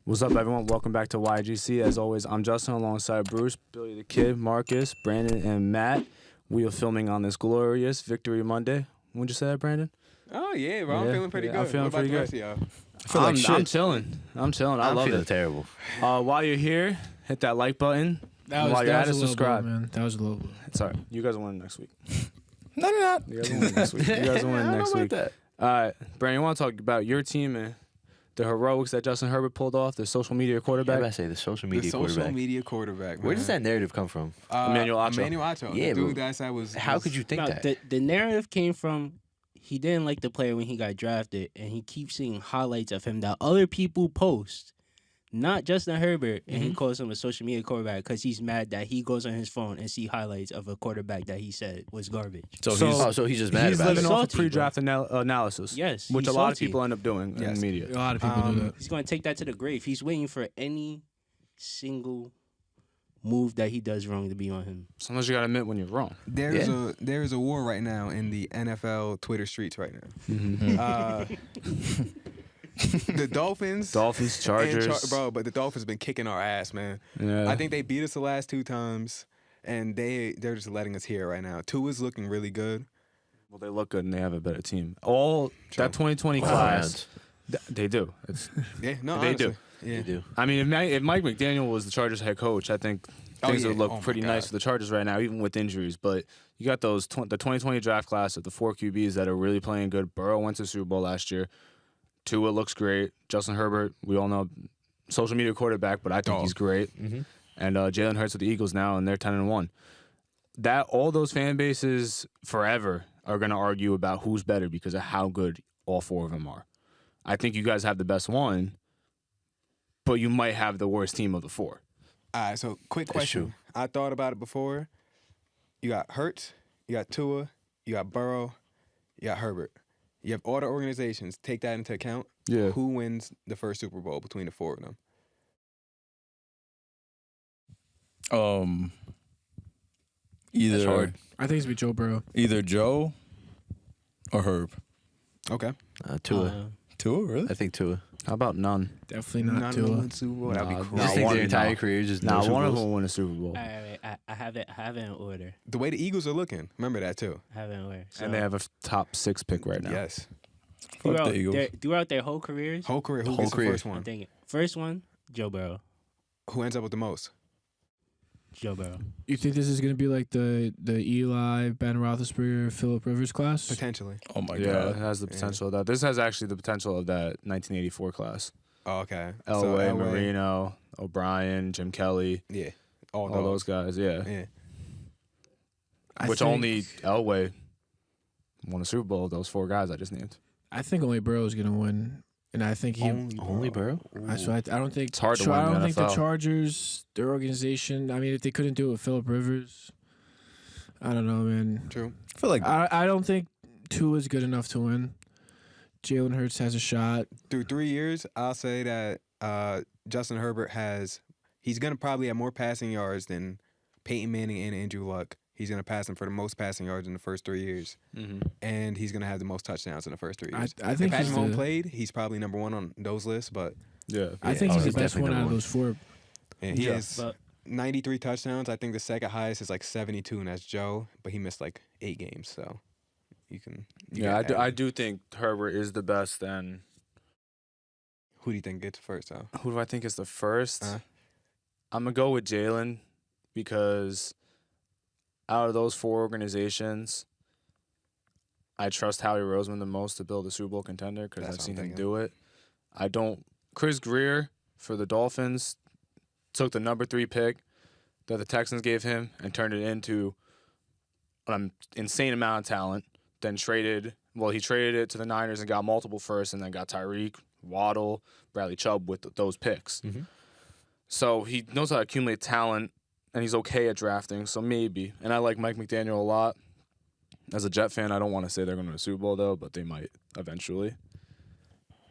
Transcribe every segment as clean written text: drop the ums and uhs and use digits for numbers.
What's up, everyone? Welcome back to YGC. As always, I'm Justin alongside Bruce, Billy the Kid, Marcus, Brandon, and Matt. We are filming on this glorious Victory Monday. What'd you say that, Brandon? Oh, yeah, bro. I'm feeling pretty good. I'm feeling what about pretty the good. rest of y'all? I feel like shit. I'm chilling. I love feeling it. terrible. While you're here, hit that like button. While you're at it, subscribe. Man. That was a little bit. It's all right. You guys will win next week. No, they're not. You guys will win next week. You guys will win next week. That. All right, Brandon, you want to talk about your team and the heroics that Justin Herbert pulled off, the social media quarterback? I say the social media The social quarterback. media quarterback. Where does that narrative come from? Emmanuel Acho. Emmanuel Acho. Yeah, the dude but that I said was. How could you think No, that? the narrative came from he didn't like the player when he got drafted, and he keeps seeing highlights of him that other people post, not Justin Herbert, and he calls him a social media quarterback because he's mad that he goes on his phone and see highlights of a quarterback that he said was garbage. So he's just mad He's about living it. off of Salty, pre-draft analysis. Yes, which a he's lot of salty. people end up doing in Yes. the media. A lot of people do that. He's going to take that to the grave. He's waiting for any single move that he does wrong to be on him. Sometimes you gotta admit when you're wrong. There is a war right now in the NFL Twitter streets right now. The Dolphins. Dolphins, and Chargers. bro, but the Dolphins been kicking our ass, man. Yeah. I think they beat us the last 2 times, and they're just letting us hear it right now. Tua's looking really good. Well, they look good and they have a better team. That 2020 Wow. class, they do. It's, Yeah, no, They honestly. do. Yeah. You do. I mean, if Mike McDaniel was the Chargers head coach, I think Oh, things yeah. would look Oh, my pretty nice God. for the Chargers right now, even with injuries. But you got the 2020 draft class of the 4 QBs that are really playing good. Burrow went to the Super Bowl last year. Tua looks great. Justin Herbert, we all know, social media quarterback, but I think he's great. And Jalen Hurts with the Eagles now, and they're 10-1. All those fan bases forever are going to argue about who's better because of how good all 4 of them are. I think you guys have the best one, but you might have the worst team of the 4. All right, so quick question. true. I thought about it before. You got Hurts, you got Tua, you got Burrow, you got Herbert. You have all the organizations. Take that into account. Yeah. Who wins the first Super Bowl between the 4 of them? That's Either hard. I think it's be Joe Burrow. Either Joe or Herb. Okay. Tua. Tua, really? I think Tua. How about none? Definitely None not of them Tua. win Super Bowl. That'd be Nah, cool. nah, Just think one- their entire nah. career just Nah, no Super one of Bowls? them will win a Super Bowl. All right, I have it in order. The way the Eagles are looking, remember that too. I have it in order. So And they have a top 6 pick right now. Yes. Fuck the Eagles. throughout their whole careers, Whole career. Who Whole gets career. the first I one? think first one, Joe Burrow. Who ends up with the most? Joe Burrow. You think this is gonna be like the Eli, Ben Roethlisberger, Phillip Rivers class? Potentially. Oh my Yeah, it god. has the potential of that. This has actually the potential of that 1984 class. Oh, okay. Elway, Elway, Marino, O'Brien, Jim Kelly, Yeah. All all those guys, yeah. Yeah. Which only Elway won a Super Bowl of those 4 guys I just named. I think only Burrow's gonna win, and I think he. Only Burrow? I don't think It's hard to win I in don't the think the NFL. Chargers, their organization. I mean, if they couldn't do it with Phillip Rivers, I don't know, man. True. I feel like I don't think Tua is good enough to win. Jalen Hurts has a shot. Through 3 years, I'll say that Justin Herbert he's going to probably have more passing yards than Peyton Manning and Andrew Luck. He's going to pass him for the most passing yards in the first 3 years. And he's going to have the most touchdowns in the first 3 years. I think if he's Patrick Mahomes the- played, he's probably number 1 on those lists, but Yeah. I think he's he's the best definitely one out number of one. those 4. and he Yeah. has But 93 touchdowns. I think the second highest is like 72, and that's Joe, but he missed like 8 games, so you can. Yeah, I do think Herbert is the best. And Who do you think gets first, though? who do I think is the first? Uh-huh. I'm going to go with Jalen because out of those 4 organizations, I trust Howie Roseman the most to build a Super Bowl contender because That's I've what seen I'm him thinking. do it. I don't. Chris Greer for the Dolphins took the number 3 pick that the Texans gave him and turned it into an insane amount of talent. Then he traded it to the Niners and got multiple firsts, and then got Tyreek, Waddle, Bradley Chubb with those picks. So he knows how to accumulate talent, and he's okay at drafting, so maybe. And I like Mike McDaniel a lot. As a Jet fan, I don't want to say they're going to win a Super Bowl, though, but they might eventually.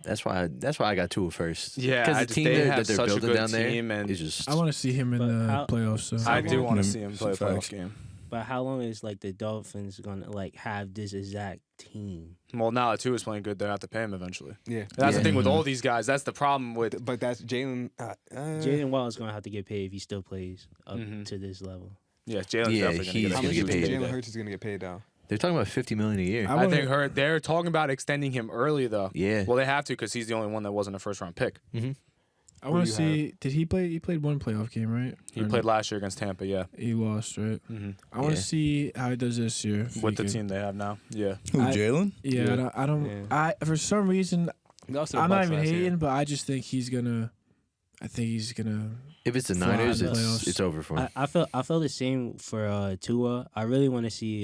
That's why I got Tua first. Yeah, because the team they that have they're such a building good down there team, and is just. I want to see him in But the how- playoffs. So. I do want to Yeah, see him play a facts. playoff game. But how long is like the Dolphins gonna like have this exact team? Well, now that Tua's playing good, they have to pay him eventually. Yeah. That's the Yeah. thing with all these guys. That's the problem with. But that's Jalen. Jalen Waddle's gonna have to get paid if he still plays up Mhm. to this level. Yeah, Jalen's Yeah, definitely he's How going much to gonna is get paid. Jalen Hurts is going to get paid though? They're talking about $50 million a year. I think they're talking about extending him early though. Yeah. Well, they have to because he's the only one that wasn't a first round pick. I want do to you see. Did he play? He played one playoff game, right? He Or played last year against Tampa. Yeah, He lost, right? mm-hmm. I want to Yeah. see how he does this year. if with he the can- team they have now. Yeah, Who, I- Jalen? Yeah, Yeah. I don't. Yeah. For some reason, He also the I'm not Bucks even last year. hating, but I just think he's gonna. I think he's gonna. If it's the Fly Niners, in the playoffs. it's over for him. I felt the same for Tua. I really want to see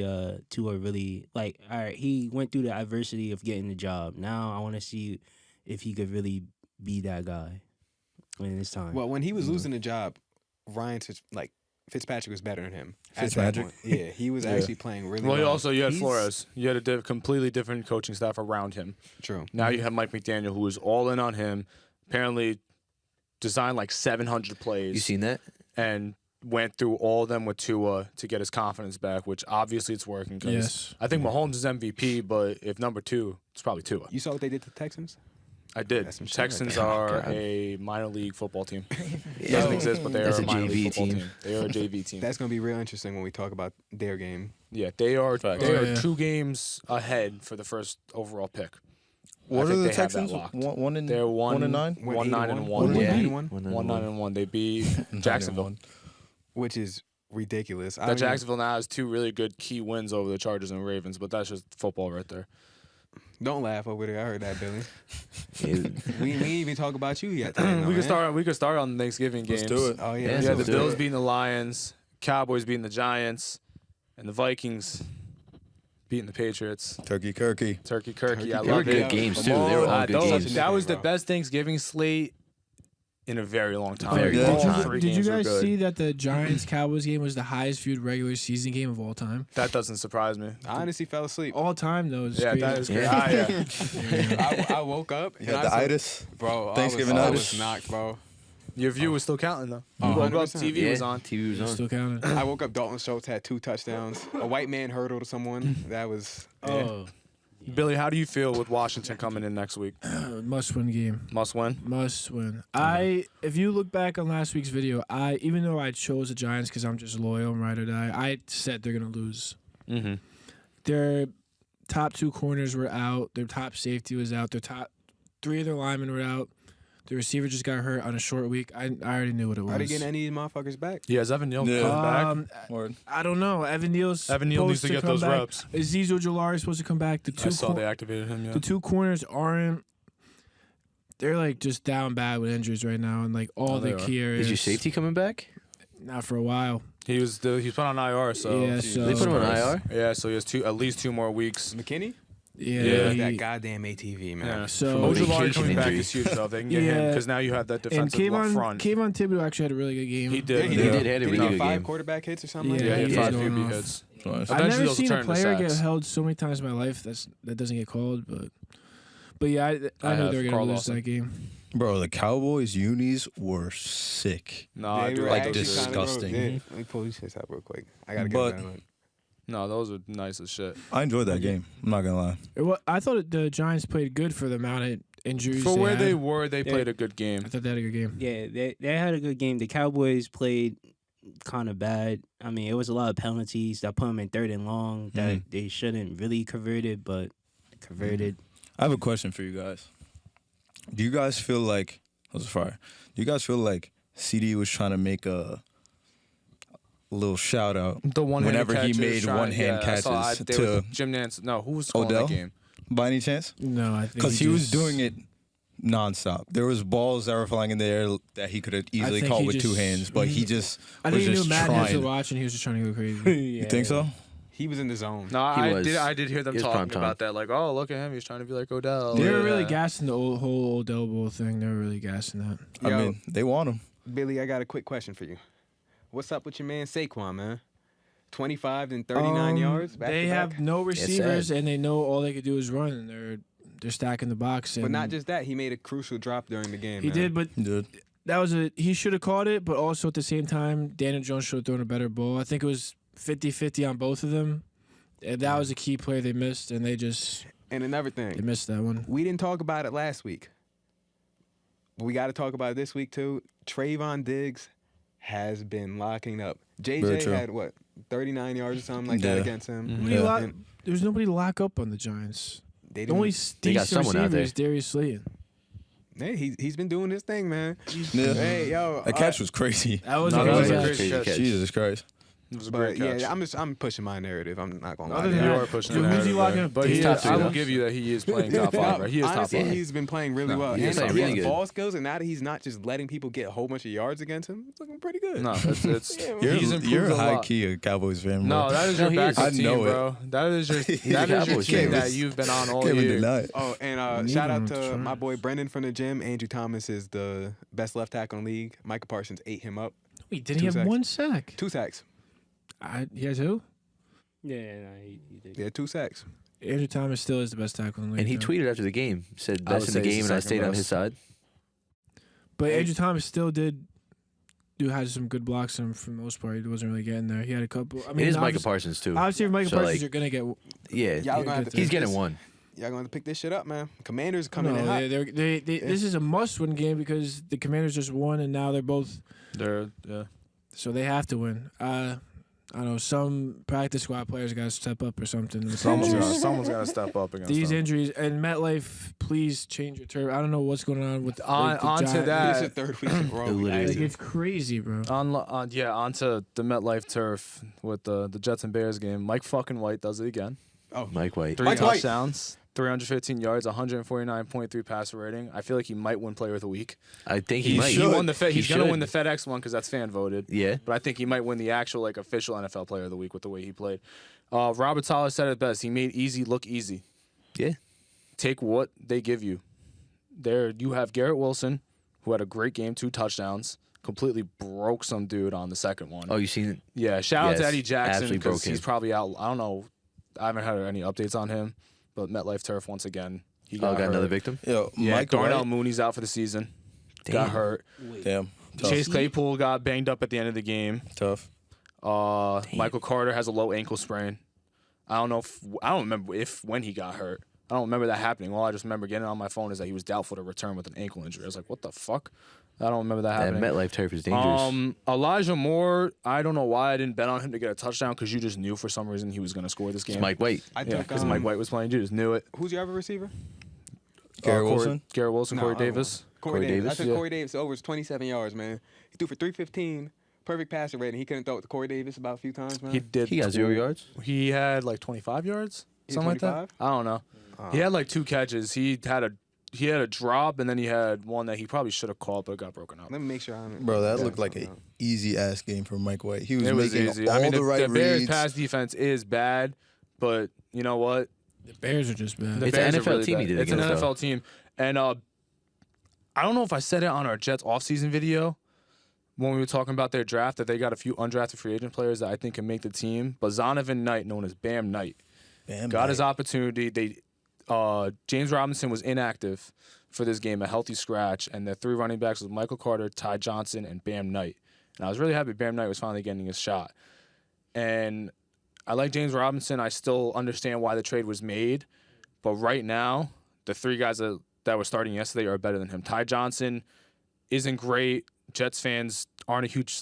Tua really like. All right, he went through the adversity of getting the job. Now I want to see if he could really be that guy when it's time. Well, when he was losing the job, Fitzpatrick was better than him. At that Fitzmagic? point. Yeah, he was actually playing really well, well. you had He's- Flores. You had a completely different coaching staff around him. True. Now you have Mike McDaniel, who was all in on him. Apparently, designed like 700 plays. You seen that? and went through all of them with Tua to get his confidence back, which obviously it's working. 'Cause Yes. I think Mahomes is MVP, but if number 2, it's probably Tua. You saw what they did to the Texans? I did. That's some shit right Texans there. are God. a minor league football team. It Yeah. doesn't exist, but they That's are a a minor JV league football team. team. They are a JV team. That's going to be real interesting when we talk about their game. Yeah, they are. Facts. They Oh, are yeah. 2 games ahead for the first overall pick. What think are the they have that Texans? locked. One and They're 1 and 9. Went 1-9 and 1. 1 Yeah. 1, 1-9-1. They beat Jacksonville. which is ridiculous. That Jacksonville now has 2 really good key wins over the Chargers and Ravens, but that's just football right there. Don't laugh over there. I heard that, Billy. Yeah. we ain't even talk about you yet. Today, We man. could start. We could start on the Thanksgiving games. Let's do it. Oh, yeah. Yeah, let's Yeah, do the it. do Bills it. beating the Lions, Cowboys beating the Giants, and the Vikings beating the Patriots. Turkey Kirky. Turkey, Turkey, I Kirky. They were love good it. games too. Come They were all Uh, good those- games. that was the bro. best Thanksgiving slate in a very long time. Very long All time. 3 Did you games were guys good. see that the Giants Cowboys game was the highest viewed regular season game of all time? That doesn't surprise me. I honestly fell asleep. All time though. It's Yeah, crazy. that is great. Yeah. Yeah. I woke up. You and got I the said, itis. Bro, Thanksgiving I itis. was knocked, bro. Your view was still counting though. You Oh, woke up, 100%. TV was on. TV was on. Still counting. I woke up. Dalton Schultz had 2 touchdowns. A white man hurdled someone. That was. Yeah. Oh, Billy, how do you feel with Washington coming in next week? Must win game. Must win. Must win. If you look back on last week's video, even though I chose the Giants because I'm just loyal and ride or die, I said they're gonna lose. Mm-hmm. Their top 2 corners were out. Their top safety was out. Their top 3 of their linemen were out. The receiver just got hurt on a short week. I already knew what it was. Are they getting any of these motherfuckers back? Yeah, is Evan Neal Yeah. coming back? Word. I don't know. Evan Neal's Evan Neal needs to supposed get those come back. reps. Azeez Ojulari is supposed to come back. I saw they activated him. Yeah. The 2 corners aren't. They're like just down bad with injuries right now, and like all Oh, they the are. key areas. Is your safety coming back? Not for a while. He was put on IR, so Yeah, so- They put him on IR. Yeah, so he has at least 2 more weeks. McKinney? Yeah. Yeah. That goddamn ATV, man. Yeah. So Ojulari vacation coming back injury. is huge though. If they can get him Yeah. because now you have that and defensive up Kayvon front. Thibodeau actually had a really good game. He did. he He did. did have a Did he really get good 5 game. quarterback hits or something Yeah, Yeah, he like had that? five he's going QB off. hits. Nice. I've Eventually never those seen turn a to player get sacks. held so many times in my life that doesn't get called. But yeah, I I know have they're Carl gonna lose Lawson. that game. Bro, the Cowboys unis were sick. No, I They do were like like actually those. kinda gross. disgusting. Yeah. Let me pull these shits out real quick. I gotta But- get that one. No, those are nice as shit. I enjoyed that game. I'm not gonna lie. I thought the Giants played good for the amount of injuries. For where had. they were, they Yeah. played a good game. I thought they had a good game. yeah, they had a good game. The Cowboys played kind of bad. I mean, it was a lot of penalties that put them in 3rd and long that they shouldn't really converted, but converted. I have a question for you guys. Do you guys feel like that was fire? Do you guys feel like CD was trying to make a little shout out The one whenever he made one-hand catches to Jim Nance. No, who was calling Odell? that game? by any chance? No, I think Because he was just- doing it nonstop. There was balls that were flying in the air that he could have easily think caught he with 2 just- hands, but he just I was think he knew just Matt was trying. watching. He was just trying to go crazy. You think so? He was in the zone. No, He I was. did hear them He was prime talking time. about that. Like, oh, look at him. He's trying to be like Odell. They were Yeah. really gassing the whole Odell Bowl thing. They were really gassing that. I Yo. mean, they want him. Billy, I got a quick question for you. What's up with your man Saquon, man? 25 and 39 yards. Back They to have back? no receivers, sad. and they know all they could do is run, and they're stacking the box. And But not just that. He made a crucial drop during the game. he man. did, but He did. that was he should have caught it, but also at the same time, Daniel Jones should have thrown a better ball. I think it was 50-50 on both of them. And that was a key play they missed, and they another thing, missed that one. we didn't talk about it last week. But we got to talk about it this week too. Trayvon Diggs has been locking up. Very JJ true. had 39 yards or something like that Yeah. against him. Nobody Yeah. And There's nobody to lock up on the Giants. they The only didn't, They got decent someone out receiver there. is Darius Slayton. hey, he's been doing his thing, man. Yeah. Hey, yo, That catch was crazy. That was No, a that was good a catch. crazy catch. Jesus Christ. It was a but great catch. yeah, I'm pushing my narrative. I'm not gonna Other lie. than You that, are pushing who's the he narrative locking there. up? But He's he top is, three, I will though. give you that he is playing top five. Right? He is top Honestly, five. he's been playing really No, well. he's And playing he really has good. ball skills, and now that he's not just letting people get a whole bunch of yards against him, it's looking pretty good. No, it's Yeah, he's improved You're a high lot. key a Cowboys fan, No, bro. that is No, your he is. backup I team, know it. bro. That is your a that is your Cowboys team fan. that you've been on all Can't even year. deny it. Oh, and Need shout him out to to try. my boy Brendan from the gym. Andrew Thomas is the best left tackle in the league. Micah Parsons ate him up. Wait, didn't he 2 have sacks. 1 sack? 2 sacks. He has who? Yeah, no, he did. Yeah, 2 sacks. Andrew Thomas still is the best tackle in the league. And he though. tweeted after the game, said I would best in the say he's game, the and I second stayed on best. his side. But Andrew Thomas still had some good blocks on him for the most part. He wasn't really getting there. He had a couple. I mean, It is Micah obviously- Parsons too. Obviously, if Micah So, Parsons, like, you're gonna get. Yeah, Y'all gonna have to he's pick getting this- one. Y'all gonna have to pick this shit up, man. Commanders coming in No, hot. they this is a must-win game because the Commanders just won, and now they're both. Yeah. So they have to win. I don't know. Some practice squad players got to step up or something. with Someone's injuries. got to step up against These them. injuries and MetLife, please change your turf. I don't know what's going on with On- the onto Giants. that- This is the third week in a row. Literally. Like, it's crazy, bro. Onto the MetLife turf with the Jets and Bears game. Mike fucking White does it again. Oh, Mike White. 3 Mike White. touchdowns, 315 yards, 149.3 passer rating. I feel like he might win Player of the Week. I think he He, might. he won the He he's gonna should. win the FedEx one because that's fan voted. Yeah. But I think he might win the actual like official NFL Player of the Week with the way he played. Robert Saleh said it best. He made easy look easy. Yeah. Take what they give you. There you have Garrett Wilson, who had a great game, 2 touchdowns, completely broke some dude on the second one. Oh, you seen it? Yeah, shout out to Yes, Eddie Jackson absolutely broke because he's him. probably out. I don't know. I haven't had any updates on him, but MetLife turf once again. He Oh, got hurt. another victim. Yo, Yeah, Mike Darnell White. Mooney's out for the season. Damn. Got hurt. Damn. Tough. Chase Claypool got banged up at the end of the game. Tough. Michael Carter has a low ankle sprain. I don't remember when he got hurt. I don't remember that happening. All I just remember getting on my phone is that he was doubtful to return with an ankle injury. I was like, what the fuck? I don't remember that That happening. MetLife turf is dangerous. Elijah Moore, I don't know why I didn't bet on him to get a touchdown because you just knew for some reason he was going to score this game. It's Mike White. I Yeah, think because Mike White was playing. You just knew it. Who's your other receiver? Garrett Wilson? Garrett Wilson, No, Corey I don't Davis. Corey Davis. I Davis? took Yeah. Corey Davis over 27 yards, man. He threw for 315, perfect passer rating. He couldn't throw it to Corey Davis about a few times, man. He did. He got 0 yards. He had like 25 yards, He had something like that. 25? I don't know. He had like 2 catches. He had a drop, and then he had one that he probably should have caught, but it got broken up. Let me make sure I'm. Bro, that yeah, looked like I'm an not- easy ass game for Mike White. He was It was making easy. all I mean, the right the Bears' reads. pass defense is bad, but you know what? The Bears are just bad. The It's an Bears are NFL really team he bad. did It's an against, though. NFL team, and I don't know if I said it on our Jets offseason video when we were talking about their draft that they got a few undrafted free agent players that I think can make the team. But Zonovan Knight, known as Bam Knight, Damn, got his Mike. opportunity. James Robinson was inactive for this game, a healthy scratch, and the 3 running backs was Michael Carter, Ty Johnson, and Bam Knight. And I was really happy Bam Knight was finally getting his shot. And I like James Robinson. I still understand why the trade was made, but right now the 3 guys that were starting yesterday are better than him. Ty Johnson isn't great. Jets fans aren't a huge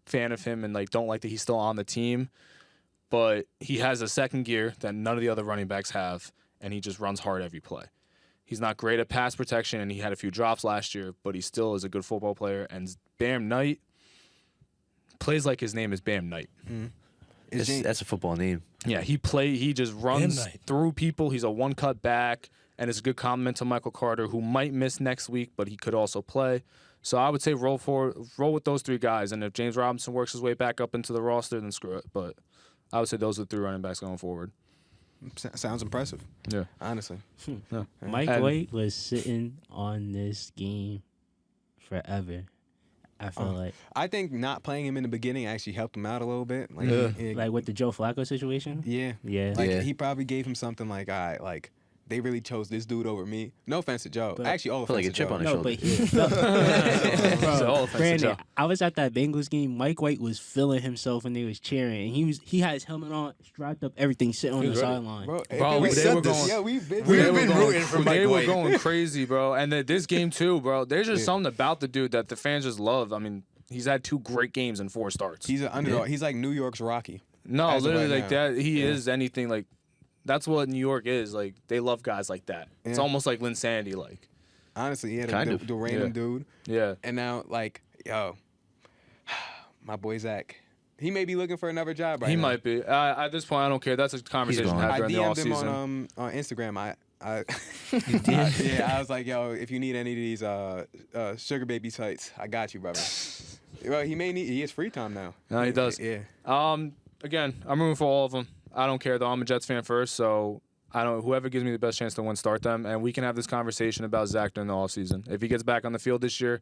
fan of him and don't like that he's still on the team, but he has a second gear that none of the other running backs have, and he just runs hard every play. He's not great at pass protection, and he had a few drops last year, but he still is a good football player. And Bam Knight plays like his name is Bam Knight. Is James- That's a football name. Yeah, he just runs Knight. through people. He's a one-cut back, and it's a good compliment to Michael Carter, who might miss next week, but he could also play. So I would say roll with those 3 guys, and if James Robinson works his way back up into the roster, then screw it. But I would say those are the 3 running backs going forward. Sounds impressive, Yeah. honestly. Mike And- White was sitting on this game forever. I feel like I think not playing him in the beginning actually helped him out a little bit. like with the Joe Flacco situation. yeah. Yeah. Like Yeah. he probably gave him something like, all right, like they really chose this dude over me. No offense to Joe. But- Actually, all Feel offense like a to chip Joe. on his No, shoulder. but he felt, So, all offensive, Brandon, Joe. I was at that Bengals game. Mike White was feeling himself when they was cheering, and he had his helmet on, strapped up, everything, sitting on He the was ready. sideline. Bro, Bro, we they said were this. going- Yeah, we've been. We've They were been going- rooting for Mike They were White. going crazy, bro. And this game too, bro. There's just Yeah. something about the dude that the fans just love. I mean, he's had 2 great games and 4 starts. He's an underdog. He's like New York's Rocky. No, as of literally right like now. that. He Yeah. is anything like. That's what New York is. Like they love guys like that. It's Yeah. almost like Lynn Sandy. Like Honestly, yeah, Kind the, of. the random Yeah. dude. yeah. And now, like, yo, my boy Zach, he may be looking for another job right He now. might be. At this point, I don't care. That's a conversation gone. had I during the off DM'd him season. on Instagram. I was like, yo, if you need any of these sugar baby sites, I got you, brother. Well, he has free time now. No, he does. Yeah. Again, I'm rooting for all of them. I don't care though. I'm a Jets fan first, so I don't. Whoever gives me the best chance to win, start them, and we can have this conversation about Zach during the offseason. If he gets back on the field this year,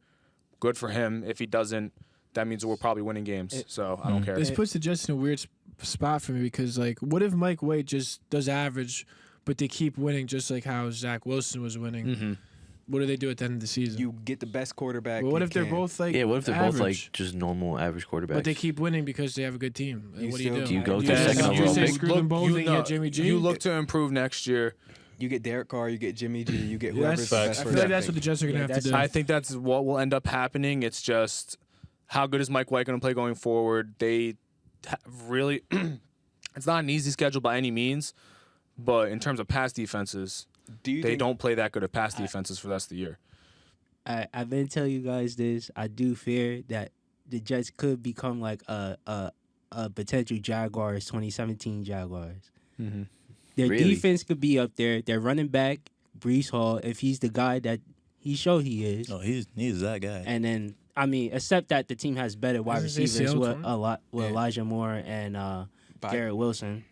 good for him. If he doesn't, that means we're probably winning games. So I don't care. This puts the Jets in a weird spot for me because, like, what if Mike White just does average, but they keep winning just like how Zach Wilson was winning? Mm-hmm. What do they do at the end of the season? You get the best quarterback. Well, what you if they're can. both like Yeah, what if they're both like average, just normal average quarterbacks? but they keep winning because they have a good team? Like, You what do you still- do? do you go You to say- second you overall say pick? screw them both and get Jimmy G? You look to improve next year. You get Derek Carr, you get Jimmy G, you get Yeah, whoever's the I best feel first like that's pick. what the Jets are gonna Yeah, have to that's- do. I think that's what will end up happening. It's just how good is Mike White going to play going forward? They really, it's not an easy schedule by any means, but in terms of pass defenses, Do you they think, don't play that good of pass defenses for the rest of the year. I've been telling you guys this. I do fear that the Jets could become like a potential Jaguars 2017 Jaguars. Mm-hmm. Their Really? defense could be up there. Their running back Brees Hall, if he's the guy that he showed he is, No, he's that guy. and then I mean, except that the team has better wide Is his receivers ACL with torn? Yeah. Elijah Moore and But Garrett Wilson.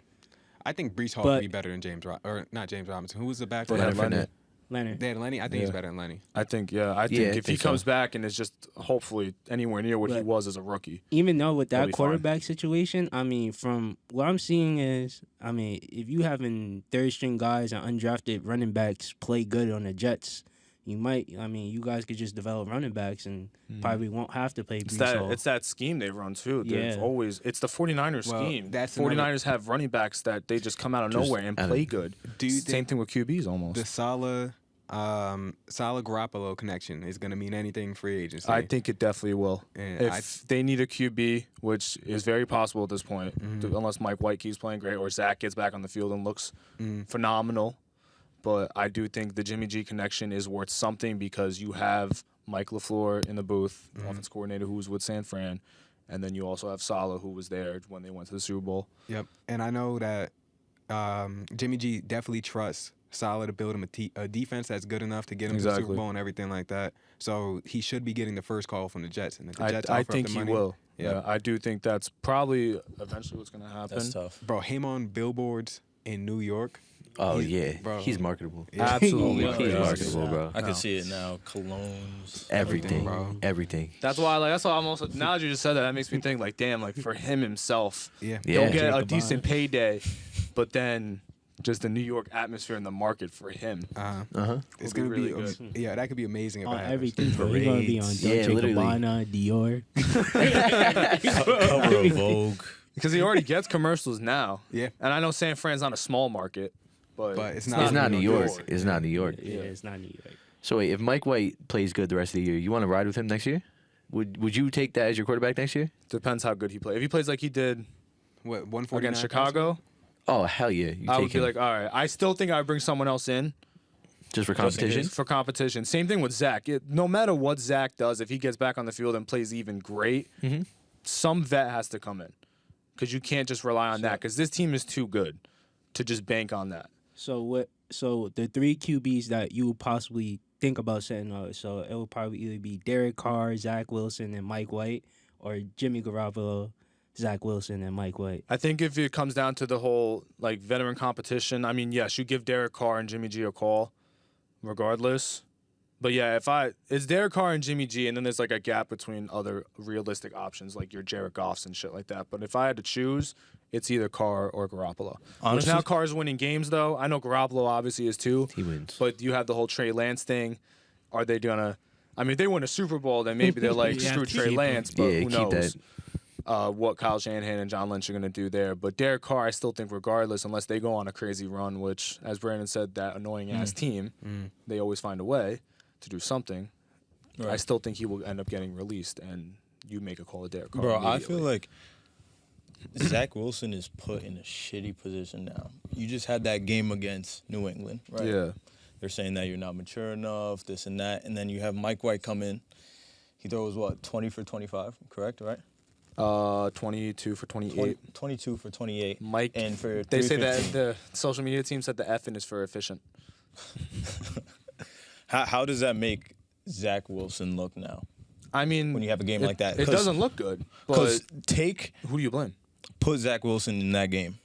I think Brees Hall But- would be better than or not James Robinson. Who was the back? Leonard Fournette. Leonard. They had Lenny. I think he's Yeah. better than Lenny. I think if he think comes so. back and is just hopefully anywhere near what he But- was as a rookie. Even though with He'll that be fine. quarterback situation, I mean, from what I'm seeing is, I mean, if you having third string guys and undrafted running backs play good on the Jets, you might. I mean, you guys could just develop running backs and probably won't have to play It's Brees Hall. that scheme they run too. They've Yeah. always it's the 49ers Well, scheme. that's 49ers have running backs that they just come out of Just nowhere and out of- play good. Do you Same think thing with QBs almost. the Salah Garoppolo connection is going to mean anything in free agency? I think it definitely will. And If they need a QB, which is very possible at this point, Mm-hmm. unless Mike White keeps playing great or Zach gets back on the field and looks Mm. phenomenal. But I do think the Jimmy G connection is worth something because you have Mike LaFleur in the booth, Mm-hmm. offense coordinator who was with San Fran, and then you also have Salah who was there when they went to the Super Bowl. Yep. And I know that Jimmy G definitely trusts Salah to build him a defense that's good enough to get him to the Super Exactly. Bowl and everything like that. So he should be getting the first call from the Jets. And if the Jets I offer think up the he money, will. Yeah. Yeah, I do think that's probably eventually what's going to happen. That's tough. Bro, him on billboards in New York. Oh He's- yeah, bro. he's marketable. Yeah. Absolutely. Yeah. He's crazy. marketable, bro. I can see it now. Colognes. Everything, bro. everything. That's why, that's why I'm also. Now that you just said that, that makes me think, like, damn, like for him himself, Yeah. Yeah. he'll get a Jacob decent payday, but then just the New York atmosphere and the market for him. Uh-huh. It's Would be going to be, really good. yeah, that could be amazing if on that happens. everything. Bro. He's gonna be on Parades. Dolce Yeah, literally. Gabbana, Dior. Cover of Vogue. Because he already gets commercials now. Yeah. And I know San Fran's not a small market, but It's It's not New York. York. It's not New York. Yeah, it's not New York. So wait, if Mike White plays good the rest of the year, you want to ride with him next year? Would you take that as your quarterback next year? Depends how good he plays. If he plays like he did What, 149 against Chicago, Oh hell yeah, you I take would be him like, all right. I still think I would bring someone else in. just for Just in competition. case. For competition. Same thing with Zach. No matter what Zach does, if he gets back on the field and plays even great, some vet has to come in. Because you can't just rely on that. Because this team is too good to just bank on that. So what? So the three QBs that you would possibly think about setting up. So it would probably either be Derek Carr, Zach Wilson, and Mike White, or Jimmy Garoppolo, Zach Wilson, and Mike White. I think if it comes down to the whole like veteran competition, I mean, yes, you give Derek Carr and Jimmy G a call, regardless. But yeah, it's Derek Carr and Jimmy G, and then there's like a gap between other realistic options like your Jared Goffs and shit like that. But if I had to choose, it's either Carr or Garoppolo. Honestly- Which now Carr's winning games though. I know Garoppolo obviously is too. He wins. But you have the whole Trey Lance thing. Are they gonna? I mean, if they win a Super Bowl, then maybe they're like, You have screw to Trey keep Lance, him. but Yeah, who keep knows what Kyle Shanahan and John Lynch are going to do there. But Derek Carr, I still think regardless, unless they go on a crazy run, which, as Brandon said, that annoying-ass team, they always find a way to do something. I Right. still think he will end up getting released, and you make a call to Derek Carr. Bro, I feel immediately. like Zach Wilson is put in a shitty position now. You just had that game against New England, right? Yeah. They're saying that you're not mature enough, this and that, and then you have Mike White come in. He throws what, 20 for 25, correct? Right? 22 for 28. 22 for 28. Mike, And for they say that 315. the social media team said the effing is for efficient. How does that make Zach Wilson look now I mean, when you have a game like that? It doesn't look good. But Because who do you blame? put Zach Wilson in that game.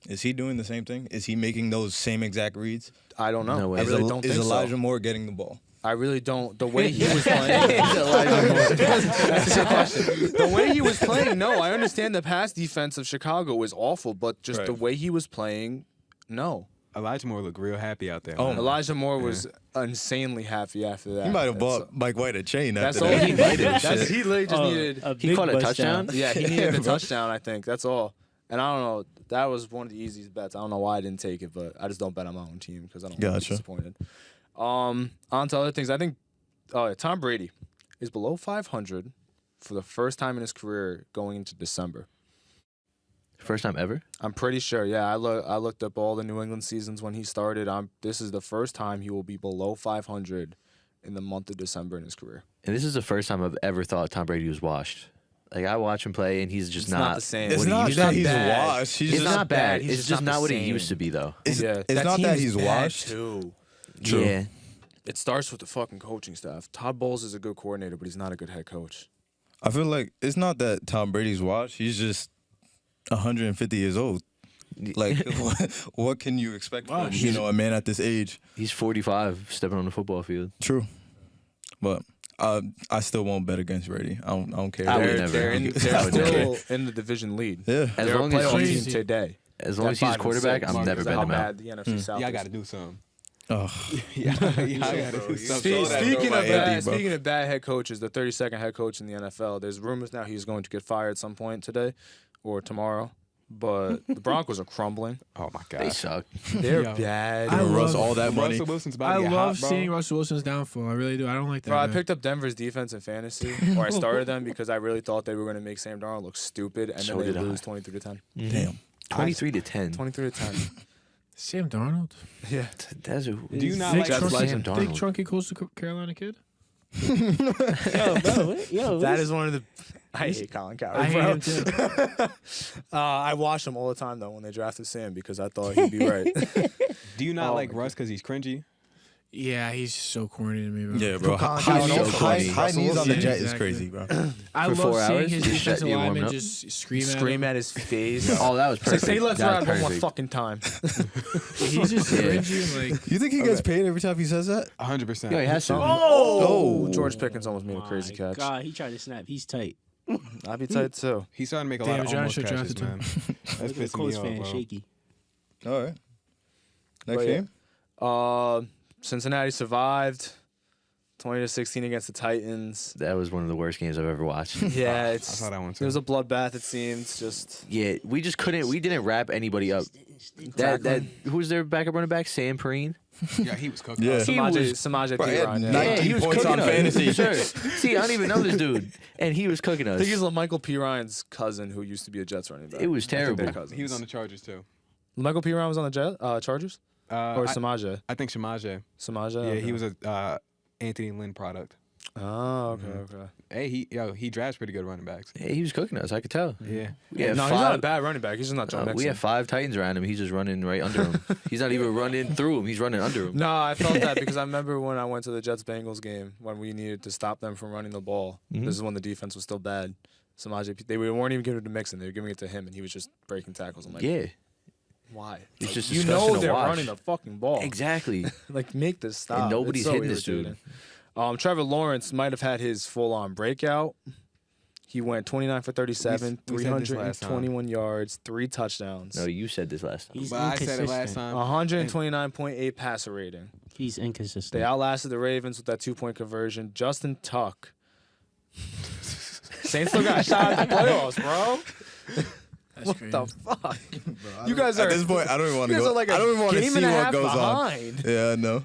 Is he doing the same thing? Is he making those same exact reads? I don't know. No way. I Is really El- don't is think Elijah so. Moore getting the ball? I really don't. The way he was playing. That's the question. The way he was playing, no. I understand the pass defense of Chicago was awful, but just the Right. way he was playing, no. Elijah Moore looked real happy out there. Oh, man. Elijah Moore was insanely happy after that. He might have That's- bought Mike White a chain That's after all that. he needed. He literally just needed. He big caught a bust touchdown? down. Yeah, he needed the bro. touchdown. I think that's all. And I don't know. That was one of the easiest bets. I don't know why I didn't take it, but I just don't bet on my own team because I don't want to be Gotcha. disappointed. On to other things. I think Tom Brady is below 500 for the first time in his career going into December. First time ever? I'm pretty sure. Yeah, I looked up all the New England seasons when he started. This is the first time he will be below 500 in the month of December in his career. And this is the first time I've ever thought Tom Brady was washed. Like, I watch him play, and he's just It's not the same. It's What he not used that to be. he's bad. washed. He's It's just not bad. bad. He's It's just just not not the what it same. used to be, though. It's not team that is he's bad, washed. too. True. Yeah. It starts with the fucking coaching staff. Todd Bowles is a good coordinator, but he's not a good head coach. I feel like it's not that Tom Brady's washed. He's just 150 years old. Like, what can you expect from a man at this age? He's 45, stepping on the football field. True, but I still won't bet against Brady. I don't care. I would They're, never. they're, in, I they're would never. still in the division lead. Yeah, As They're long a as playoff he's- team today. As long as he's quarterback, I'm never betting how him out. bad the NFC South Y'all is. got to do something. oh, Y'all got to do something. Speaking of Andy, bro. speaking of bad head coaches, the 32nd head coach in the NFL, there's rumors now he's going to get fired at some point today or tomorrow. But the Broncos are crumbling. Oh my They god. suck. They're Yo. bad. I Russ love- all that money. Russell Wilson's about I to get love hot, bro. seeing Russell Wilson's downfall. I really do. I don't like that. Bro, I guy. picked up Denver's defense in fantasy, or I started them because I really thought they were going to make Sam Darnold look stupid, and So then they did I. lose 23-10. damn. 23 to 10. 23-10. Sam Darnold. Yeah. That's a, Do you not Big like Jets chunky, legend. big Darnold. chunky Coastal Carolina kid. Yo, bro, yo, That is one of the. I hate Colin Cowherd. I hate bro. him too. I watched him all the time though when they drafted Sam because I thought he'd be right. Do you not Oh like my Russ because he's cringy? Yeah, he's so corny to me, bro. Yeah, bro. Colin High, Cowherd so high, funny. high knees on the Yeah, jet is exactly. crazy, bro. I For love 4 seeing hours? his Just defensive you warming linemen up? just scream at Scream him. at his face. Oh, that was Say, perfect. say let's That ride was one more perfect. fucking time. He's just Yeah. cringy and like. You think he gets paid every time he says that? 100%. Yeah, he has to. Oh, George Pickens almost made a crazy My catch. God, he tried to snap. He's tight. I'd be tight too. He's starting to make a Damn, lot of John almost should draft catches, him. man. That's Look at the pissing me Colts off, fan bro. shaky. All right. Next But yeah. game. Cincinnati survived 20-16 against the Titans. That was one of the worst games I've ever watched. Yeah, I it's saw that one it too. was a bloodbath. It seems just Yeah, we just couldn't. We didn't wrap anybody up. That who was their backup running back? Sam Perine. Yeah, he was cooking. Yeah. us. He was- Samaje Bro, he had Perine. Yeah. 19 Yeah, he was points cooking on us. fantasy. Sure. See, I don't even know this dude, and he was cooking I us. think he's Michael Pirine's cousin who used to be a Jets running back. It was I think they're terrible. cousins. He was on the Chargers too. Michael Pirine was on the Chargers or I Samaje. think Shamaje. Samaje. Yeah, Okay. he was a Anthony Lynn product. Oh, okay, okay. Hey, he drafts pretty good running backs. Yeah, he was cooking us. I could tell. Yeah. We had No, he's not a five. bad running back. He's just not Joe Mixon. We have 5 Titans around him. He's just running right under him. He's not even running through him. He's running under him. No, I felt that because I remember when I went to the Jets Bengals game when we needed to stop them from running the ball. Mhm. This is when the defense was still bad. Samaje, they weren't even giving it to Mixon. They were giving it to him, and he was just breaking tackles. I'm like, Yeah, why? It's Like, just you disgusting know to they're watch. running the fucking ball. exactly. Like, make this stop. And nobody's It's so hitting this dude. irritating. Trevor Lawrence might have had his full-on breakout He went 29 for 37, We said this last time. 321 yards, 3 touchdowns, No, you said this last time. He's But I said it last inconsistent. time. 129.8 passer rating. He's inconsistent. They outlasted the Ravens with that 2-point conversion. Justin Tuck. Saints still got a shot at the playoffs, bro. That's What crazy. the fuck? You guys At are this point, I don't even want you to guys go. are like I don't even a want to game see and a what half goes behind. on. Yeah, I know.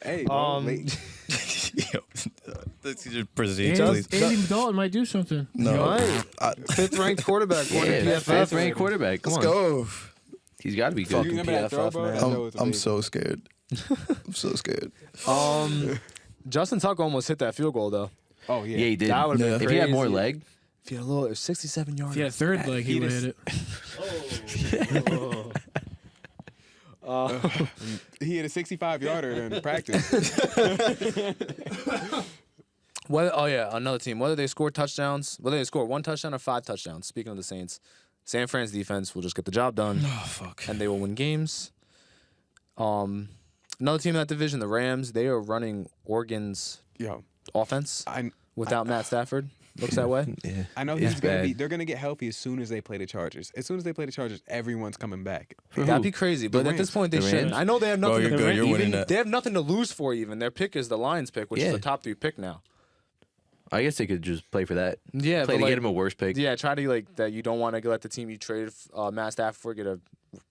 Hey, bro, wait. Yo, let's just proceed, Andy, please. Andy Dalton might do something. No, Right. I- 5th ranked quarterback. according to Yeah, PFF. fifth ranked quarterback. Come let's on. go. He's got to be You good. remember that throw, bro? man. That throw was I'm amazing. so scared. I'm so scared. Justin Tuck almost hit that field goal though. Oh yeah. Yeah, he did. That would've been If he had more crazy. leg, If he had a little 67 yards. If he had a third leg, he He would just- hit it. He hit a 65-yarder in practice. Another team. Whether they score touchdowns, whether they score 1 touchdown or 5 touchdowns. Speaking of the Saints, San Fran's defense will just get the job done, Oh fuck. and they will win games. Another team in that division, the Rams. They are running Oregon's Yo, offense I without Matt Stafford. Looks that way. yeah. I know It's he's gonna be. bad. They're gonna get healthy as soon as they play the Chargers. As soon as they play the Chargers, everyone's coming back. That'd be crazy, but at this Rams. point they The shouldn't. Rams? I know they have Bro, nothing. you're to good. You're even- winning that. They have nothing to lose for. Even their pick is the Lions pick, which is Yeah. the top 3 pick now. I guess they could just play for that. Yeah, Play but to like, get him a worse pick. yeah, try to like that. You don't want to let the team you traded Matt Stafford for get a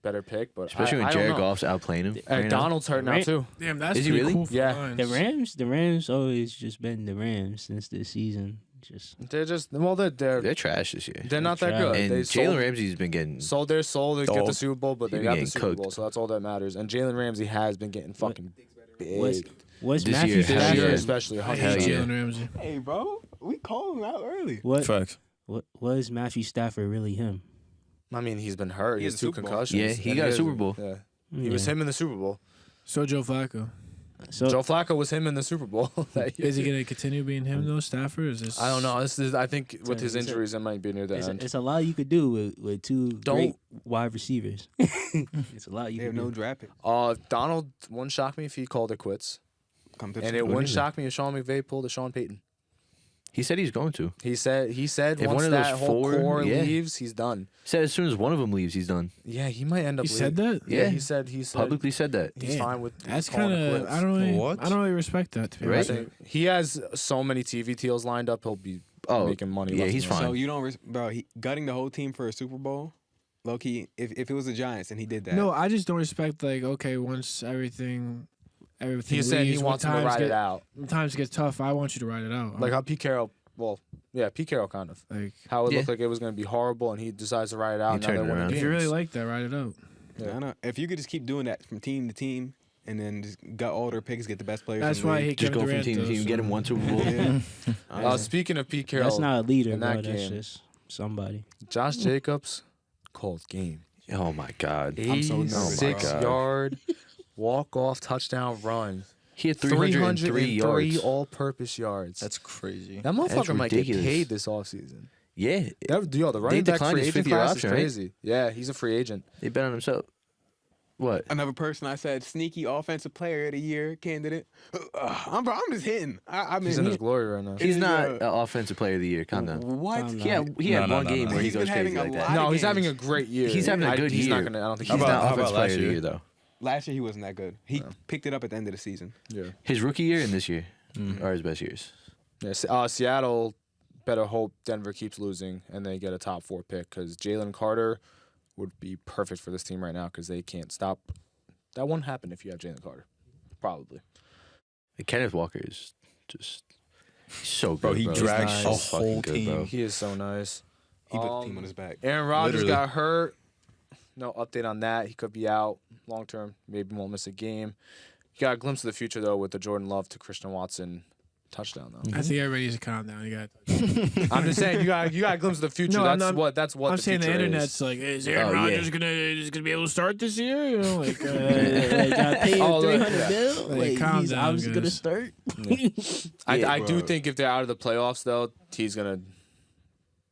better pick, but Especially I when don't Jared know. Goff's outplaying him. And right now. Donald's hurt now Right? too. Damn, that's Is he pretty really? cool for Yeah. Lions. The Rams always just been the Rams since this season. Just They're just they're They're trash this year. they're not that trash. good. And They Jalen sold, Ramsey's been getting. sold their soul to get the Dog. Super Bowl, but He they been got the getting Super Bowl, cooked. so that's all that matters. And Jalen Ramsey has been getting fucking was big was This Matthew year, this hell Stafford? year, yeah. especially. I Hell hate yeah. Jalen Ramsey. Hey, bro, we called him out early. What Facts. was Matthew Stafford really him? I mean, he's been hurt. He He has has a 2 Super Bowl. concussions. Yeah, he and got a has- Super Bowl. Yeah, he was him in the Super Bowl. So Joe Flacco. So Joe Flacco was him in the Super Bowl. that year. Is he gonna continue being him though, Stafford? Or is this? I don't know. This is. I think with his It's a- injuries, it might be near the end. it's a lot you could do with 2 Don't- great wide receivers. It's a lot you They have could no do. draft pick. Donald wouldn't shock me if he called it quits, Come to the and Super it Bowl. wouldn't shock me if Sean McVay pulled a Sean Payton. He said he's going to. He said If once one of that those whole four- core yeah. leaves, he's done. He said as soon as one of them leaves, he's done. Yeah, he might end up. He said leaving. that. Yeah, Yeah. he said Publicly said that. he's Damn. fine with. That's calling kind it of. quits. I don't really. What? I don't really respect that. To be I honest. think he has so many TV deals lined up. He'll be Oh, making money. yeah, left he's and right. fine. So you don't, bro? He gutting the whole team for a Super Bowl. Low key, if it was the Giants and he did that, No, I just don't respect. Like, okay, once everything He said he leaves, when wants him to times ride get, it out, When times get tough, I want you to ride it out. like how Pete Carroll. Well, yeah, Pete Carroll kind of. like How it Yeah. looked like it was going to be horrible, and he decides to ride it out. He and now turned they're it winning around. if games. you really like that, ride it out. Yeah. I know. If you could just keep doing that from team to team, and then just gut all their picks, get the best players. That's in the why I league. hate Just Kevin go from Durant, team to though, team, so- get him one Super Bowl. Yeah. Speaking of Pete Carroll, That's not a leader, in bro. that That's game. just somebody. Josh Jacobs called game. Oh my God. I'm so nervous, bro. 86-yard walk-off touchdown run. He had 303 303 yards. all-purpose yards. That's crazy. That motherfucker might get ridiculous. paid this offseason. Yeah, The running back declined free his agent fifth-year class is option, right? crazy. Yeah, he's a free agent. they bet on himself. What? Another person I said sneaky offensive player of the year candidate. I'm just hitting. I mean, He's in his glory right now. He's is, not uh, an offensive player of the year. Calm down. What? Calm He had No, one no, game no. where he He's been goes having crazy a like lot that. of No, he's games. having a great year. He's having a good He's year. not gonna. I don't think He's he's How not about offensive last player of the year? year though. Last year he wasn't that good. He picked it up at the end of the season. Yeah. His rookie year and this year are his best years. Yeah. Seattle better hope Denver keeps losing and they get a top 4 pick because Jalen Carter would be perfect for this team right now because they can't stop. That won't happen if you have Jalen Carter. Probably. And Kenneth Walker is just he's so good, Bro, he bro. drags He's a so fucking whole good, team. bro. He is so nice. He put the team on his back. Aaron Rodgers Literally. got hurt. No update on that. He could be out long term. Maybe won't miss a game. You got a glimpse of the future though with the Jordan Love to Christian Watson touchdown though. I think everybody needs to calm down. You got. I'm just saying you got a glimpse of the future. No, I'm that's not- that's what I'm the saying the future internet's is. like, is Aaron Oh, yeah. Rodgers gonna be able to start this year? You know, like. Like, I pay him Oh, look, 300 yeah. mil. Like, Like, calm he's down, obviously gonna guys. start. Yeah, I do bro. think if they're out of the playoffs though, he's gonna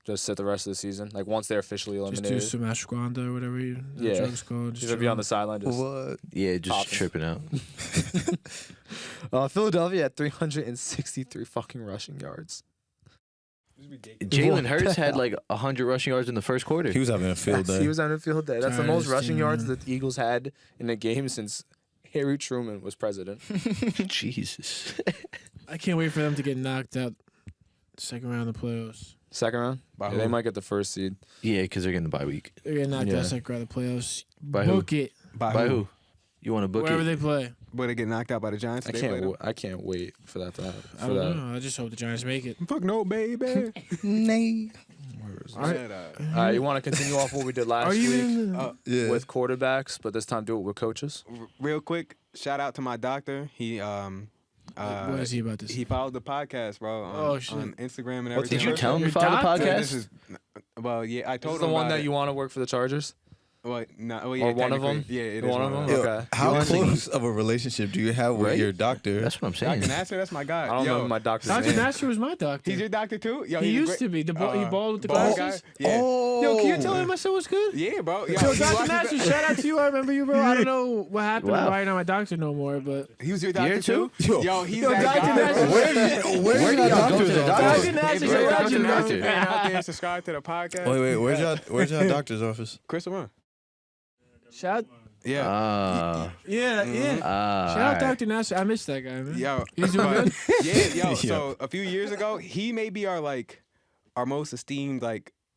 just sit the rest of the season. Like once they're officially Just eliminated, do some ashwagandha or whatever Yeah. drug's called. he's gonna be on the sideline. Just What? Yeah, just Popping. tripping out. Philadelphia had 363 fucking rushing yards. Jalen Hurts had like 100 rushing yards in the first quarter. He was having a field day. He was on a field day. That's the most Tiredest rushing team, yards man. that the Eagles had in a game since Harry Truman was president. Jesus. I can't wait for them to get knocked out second round of the playoffs. Second round? By Yeah, who? they might get the first seed. Yeah, because they're getting the bye week. They're getting knocked Yeah. out second round of the playoffs. By who? Book it. By who? You want to book Wherever it? they play. But they get knocked out by the Giants. I if they play them? can't wait for that to happen. I don't know. I just hope the Giants make it. Fuck no, baby. Nay. All right. All right, you want to continue off what we did last Are you week in the, Yeah. with quarterbacks, but this time do it with coaches? Real quick, shout out to my doctor. He what is he about this? he followed the podcast, bro. Oh, shit. On Instagram and What everything. Did you tell him to Your follow the doctor? Yeah, podcast? this is, well, yeah, I This told is him the one about that it. you want to work for the Chargers? Well, no, well, yeah, Or one of them? technically, Yeah, it is One of them? Yo, Okay. how You wanna close of a relationship do you have with Right? your doctor? That's what I'm saying. Dr. Nasser, that's my guy. I don't Yo, remember my doctor's Dr. name. Nasser was my doctor. He's your doctor too? Yo, He he's a used great- to be. He bald with the bald glasses. guy? Yeah. Oh. Yo, can you tell him I said what's good? Yeah, bro. Yo, Yo, he Dr. watches Nasser, the- shout out to you. I remember you, bro. I don't know what happened. Wow. Why you're not my doctor no more, but He was your doctor Year too? two? Yo, he's Yo, that Dr. guy. Nasser- bro. Where do y'all go to the doctor? Dr. Nasser's Hey, a bro, legend, Dr. Nasser bro. fan out there, subscribe to the podcast. Wait, where's your doctor's office? Crystal Run. Shout, Yeah. yeah. Shout out Dr. Nasser. I miss that guy, man. Yo, He's doing but- good? Yeah, yo. So a few years ago, he may be our most esteemed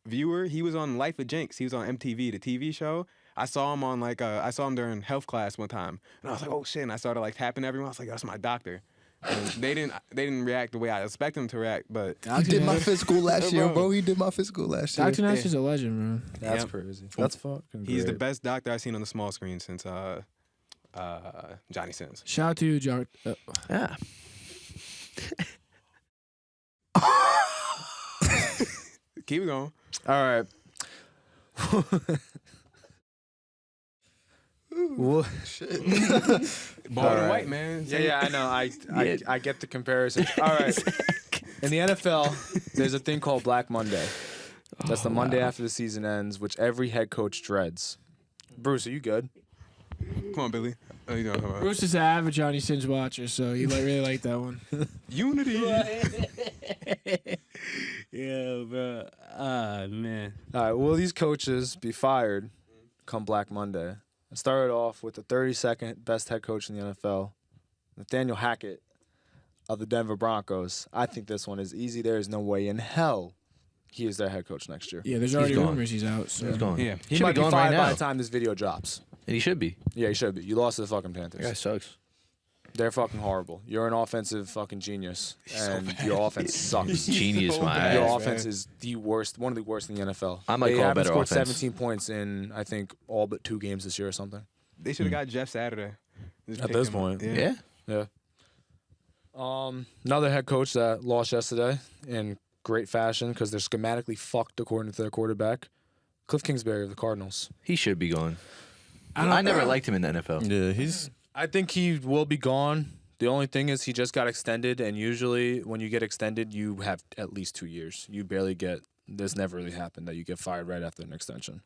viewer. He was on Life of Jinx. He was on MTV, the TV show. I saw him on I saw him during health class one time, and I was like, oh shit! And I started tapping everyone. I was like, that's my doctor. And they didn't react the way I expect them to react, but Dr. Nasser- physical last year, bro. He did my physical last Dr. Nasser's a legend, man. That's Yep. crazy. That's fucking he's the great. best doctor I've seen on the small screen since Johnny Sins. Shout out to you, John. Yeah. Keep it going. All right. Well, Bald All and right. white, man. yeah, I know. Yeah. I get the comparison. All right. In the NFL, there's a thing called Black Monday. That's the Monday after the season ends, which every head coach dreads. Bruce, are you good? Come on, Billy. Oh, you know what I'm talking about. Bruce is an avid Johnny Sins watcher, so he really liked that one. Unity. Yeah, bro. Ah, man. All right. Will these coaches be fired come Black Monday? I started off with the 32nd best head coach in the NFL, Nathaniel Hackett of the Denver Broncos. I think this one is easy. There is no way in hell he is their head coach next year. Yeah, there's already gone. rumors he's out. So He's gone. Yeah. He Should might be be gone fired right by now. the time this video drops. And he should be. Yeah, he should be. You lost to the fucking Panthers. That guy sucks. They're fucking horrible. You're an offensive fucking genius, and your offense sucks. Genius, my Your ass. offense is the worst, one of the worst in the NFL. I might they call haven't better scored offense. 17 points in, I think, all but 2 games this year or something. They should have got Jeff Saturday. Just At picked this him up. point. Yeah. Yeah. Yeah. Another head coach that lost yesterday in great fashion because they're schematically fucked according to their quarterback, Cliff Kingsbury of the Cardinals. He should be gone. I I never liked him in the NFL. Yeah, he's I think he will be gone. The only thing is he just got extended, and usually when you get extended, you have at least 2 years. You barely get. This never really happened that you get fired right after an extension.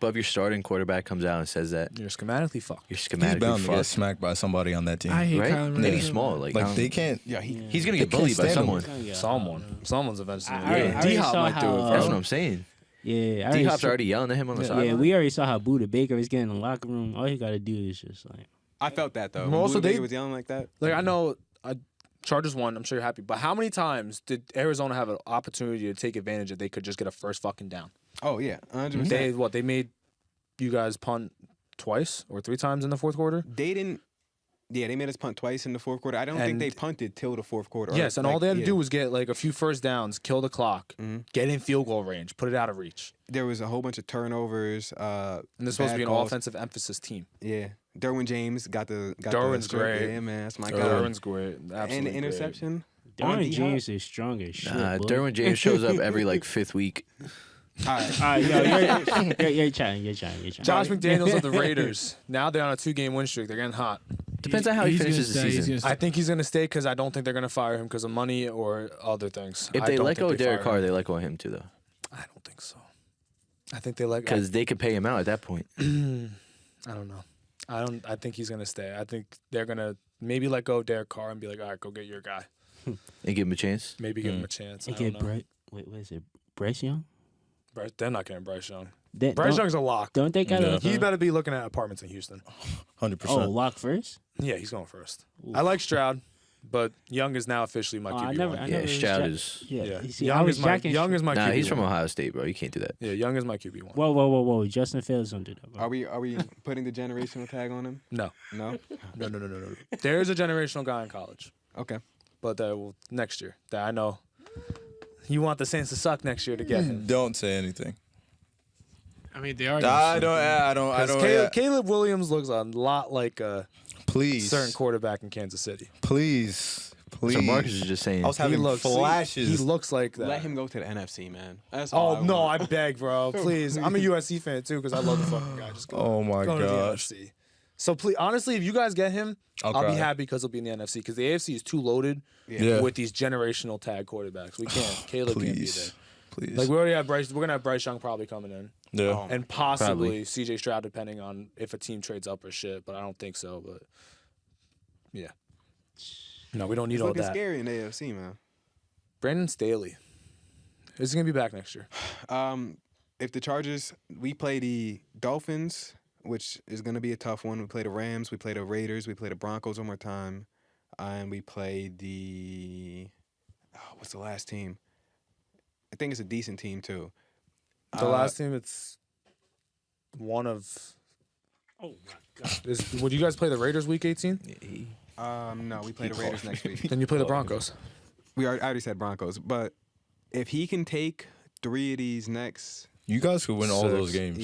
But if your starting quarterback comes out and says that, You're schematically fucked. you're he's schematically bound to get fucked. smacked by somebody on that team. I hate Right? Kyler And Murray. he's small. Like, Like they can't. Yeah, he's going to get They can't bullied by stand him. someone. Someone's eventually. I already D-Hop saw might do it. how- bro. That's what I'm saying. Yeah, I already D-Hop's saw- already yelling at him on the Yeah, sideline. we already saw how Buda Baker was getting in the locker room. All he got to do is just I felt that though. Well, When also Blue they- Baker was yelling like that. Like I know Chargers won. I'm sure you're happy. But how many times did Arizona have an opportunity to take advantage if they could just get a first fucking down? Oh yeah, 100%. They made you guys punt twice or 3 times in the fourth quarter. They didn't. Yeah, they made us punt twice in the fourth quarter. I don't think And- they punted till the fourth quarter. Yes, and all they had to do was get like a few first downs, kill the clock, Mhm. get in field goal range, put it out of reach. There was a whole bunch of turnovers. And this supposed to bad be an calls. offensive emphasis team. Yeah, Derwin James got the. Derwin's the strip. great. Yeah, man, that's my guy. Derwin's great. And Absolutely the interception. Derwin D-Hop? James is strong as shit. Nah, boy. Derwin James shows up every like 5th week. All right. All right, yo, you're trying. Josh McDaniels of the Raiders. Now they're on a 2-game win streak. They're getting hot. Depends on how he He's gonna finishes the stay, he's season. gonna stay. I think he's going to stay because I don't think they're going to fire him because of money or other things. If I they don't let think go of they Derek fire Carr, him. they let go of him too, though. I don't think so. I think they let go. Because they could pay him out at that point. I don't know. I think he's going to stay. I think they're going to maybe let go of Derek Carr and be like, all right, go get your guy. And give him a chance. Maybe give him a chance. I And don't get know. Brett. Wait, what is it? Bryce Young? They're not getting Bryce Young. They, Bryce don't, Young's a lock. don't they got Yeah. a? He better be looking at apartments in Houston. 100%. lock first? Yeah, he's going first. Ooh. I like Stroud, but Young is now officially my Oh, QB1. I never Yeah, was Stroud jack- is. Yeah, Yeah. you see, Young I was is my jacking. Young is my Nah, QB1. he's from Ohio State, bro. You can't do that. Yeah, Young is my QB1. Whoa! Justin Fields don't do that, bro. Are we putting the generational tag on him? No. No. No. There's a generational guy in college, Okay. but next year. That I know. You want the Saints to suck next year to get him. Don't say anything. I mean, they are. I don't. 'Cause Caleb Williams looks a lot like a Please. certain quarterback in Kansas City. Please. So Marcus is just saying. I was having flashes. He looks like that. Let him go to the NFC, man. That's Oh all no, want. I beg, bro. Please, I'm a USC fan too because I love the fucking guy. Just go. Oh my go to the gosh. NFC. So please, honestly, if you guys get him, I'll I'll cry. be happy because he'll be in the NFC because the AFC is too loaded Yeah. with these generational tag quarterbacks. We can't. Caleb can't be there. Please. Please. Like we already have Bryce. We're gonna have Bryce Young probably coming in, yeah. Oh. and possibly Probably. CJ Stroud depending on if a team trades up or shit. But I don't think so. But yeah, no, we don't need It's all looking that. scary in the AFC, man. Brandon Staley is he gonna be back next year. If the Chargers, we play the Dolphins, which is going to be a tough one. We play the Rams, we play the Raiders, we play the Broncos one more time, and we play the what's the last team? I think it's a decent team too. The last team, it's one of. Oh my god! Would you guys play the Raiders week 18? No, we play the Raiders next week. Then you play the Broncos. I already said Broncos, but if he can take 3 of these next, You guys could win all those 6. games.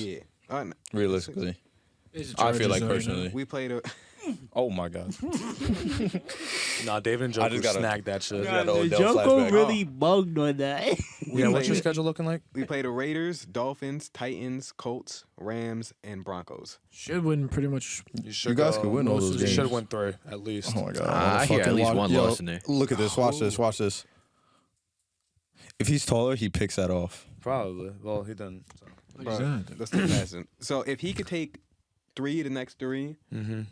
yeah, Realistically. It's the I feel like Chargers, though, you know? personally. we played a. Oh my god. Nah, David and I Joker just gotta- snagged that shit. I got the The Odell Joko flashback. really bugged on that. Yeah, what's your schedule looking like? We play the Raiders, Dolphins, Titans, Colts, Rams, and Broncos. Should win pretty much. You guys could win all those You should games. win 3 at least. Oh my god. I hear at Fucking least watch- one Yo, loss in there. Look at this. Watch this. Watch this. If he's taller, he picks that off. Probably. Well, he didn't. So. Like Bro, you said. let's keep passing. So if he could take 3 of the next 3, Mm-hmm.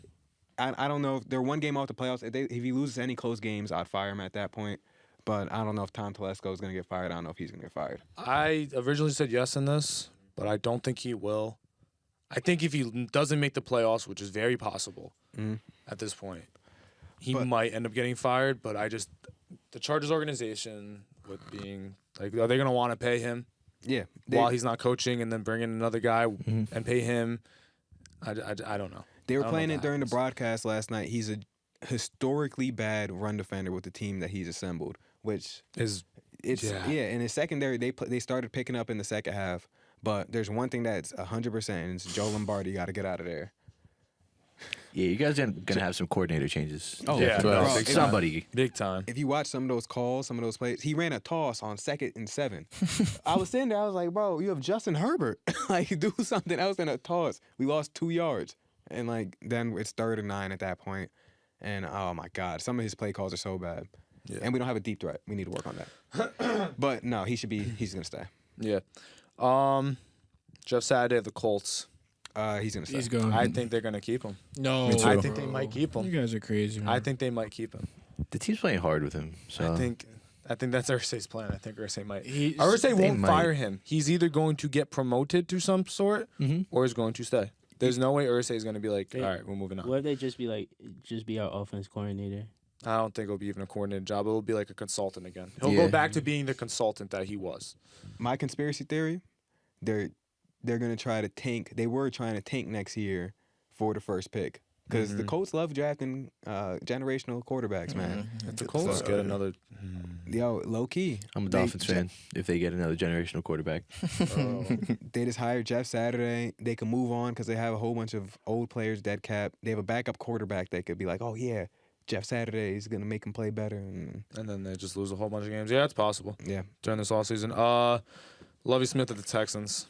I don't know if they're one game off the playoffs. If he loses any close games, I'd fire him at that point. But I don't know if Tom Telesco is going to get fired. I don't know if he's going to get fired. I originally said yes in this, but I don't think he will. I think if he doesn't make the playoffs, which is very possible Mhm. at this point, he But- might end up getting fired. But the Chargers organization with being like, are they going to want to pay him Yeah. while he's not coaching and then bring in another guy and pay him? I don't know. They were I don't know playing if it that during the happens. broadcast last night. He's a historically bad run defender with the team that he's assembled, which Is it's Yeah. in his secondary they started picking up in the second half. But there's one thing that's 100%, and it's Joe Lombardi got to get out of there. Yeah, you guys are gonna have some coordinator changes. Oh, yeah, bro, no, big time. somebody. big time. If you watch some of those calls, some of those plays, he ran a toss on 2nd and 7. I was sitting there, I was like, bro, you have Justin Herbert. Like, do something else in a toss. We lost 2 yards. And, like, then it's 3rd and 9 at that point. And, oh, my God, some of his play calls are so bad. Yeah. And we don't have a deep threat. We need to work on that. But, no, he's going to stay. Yeah. Jeff Saturday of the Colts. He's going to stay. He's going. I think they're going to keep him. no, Me too. I think they might keep You him. guys are crazy. Man. I think they might keep him. The team's playing hard with him. So I think that's Irsay's plan. I think Irsay might. He's- Irsay they won't might. fire him. He's either going to get promoted to some sort or is going to stay. There's no way Irsay is going to be like, all right, we're moving on. What if they just be our offense coordinator? I don't think it'll be even a coordinated job. It'll be like a consultant again. He'll Yeah. go back to being the consultant that he was. My conspiracy theory, they're going to try to tank. They were trying to tank next year for the first pick. Because the Colts love drafting generational quarterbacks, man. If the Colts get another, Yo, low key. I'm a They- Dolphins fan. If they get another generational quarterback, They just hired Jeff Saturday. They can move on because they have a whole bunch of old players, dead cap. They have a backup quarterback that could be like, oh, yeah, Jeff Saturday is going to make him play better. And and then they just lose a whole bunch of games. Yeah, it's possible yeah. during this offseason. Lovie Smith of the Texans.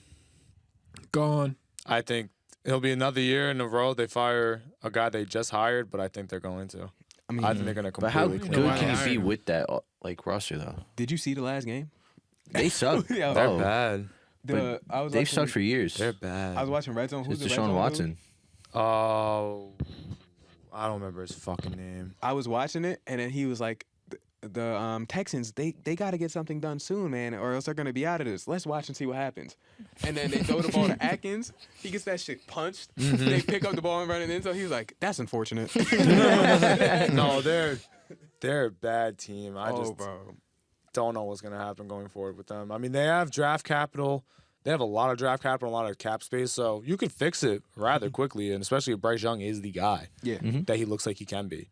gone. I think it'll be another year in a row they fire a guy they just hired, but I think they're going to. I mean, I think they're going to but how completely. good why can they you hired be him. with that like roster though? did you see the last game? They suck. Yeah, They're Oh, bad. I was they've watching, sucked for years. They're bad. I was watching Red Zone. Who's It's the Red Deshaun Zone Watson. Oh, I don't remember his fucking name. I was watching it, and then he was like, the Texans, they got to get something done soon, man, or else they're gonna be out of this. Let's watch and see what happens. And then they throw the ball to Atkins. He gets that shit punched. They pick up the ball and run it in. So he was like, "That's unfortunate." No, they're a bad team. I just bro. don't know what's gonna happen going forward with them. I mean, they have draft capital. They have a lot of draft capital, a lot of cap space, so you could fix it rather quickly, and especially if Bryce Young is the guy Yeah. that he looks like he can be.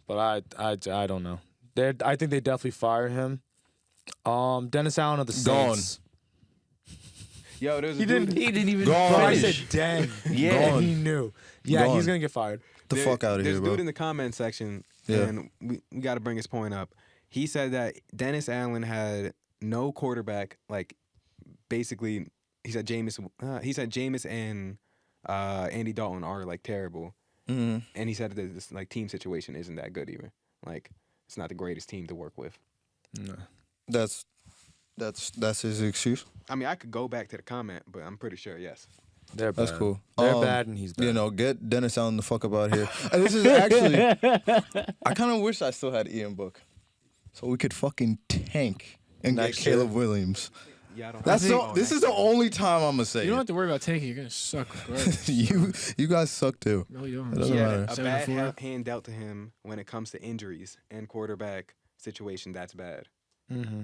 But I don't know. I think they definitely fire him. Dennis Allen of the Gone. Saints. Yo, there's a He dude. didn't even Gone. I finish. said dang. Yeah. He knew. Yeah, Gone. he's gonna get fired. The fuck out of There's here, a bro. dude in the comment section, Yeah. and we got to bring his point up. He said that Dennis Allen had no quarterback. Like, basically, he said Jameis and Andy Dalton are like terrible, Mhm. and he said that this like team situation isn't that good either. Like, it's not the greatest team to work with. No. That's his excuse. I mean, I could go back to the comment, but I'm pretty sure yes. They're bad. That's cool. They're bad, and he's bad. You know, get Dennis Allen the fuck up out here. And this is actually, I kind of wish I still had Ian Book, so we could fucking tank and Next get year. Caleb Williams. Yeah, I don't. That's think- this is the only time I'm gonna say You don't it. have to worry about tanking. You're gonna suck. regardless. you guys suck too. No, you don't. It doesn't Yeah, matter. a 7-4. bad hand dealt to him when it comes to injuries and quarterback situation. That's bad. Mm-hmm.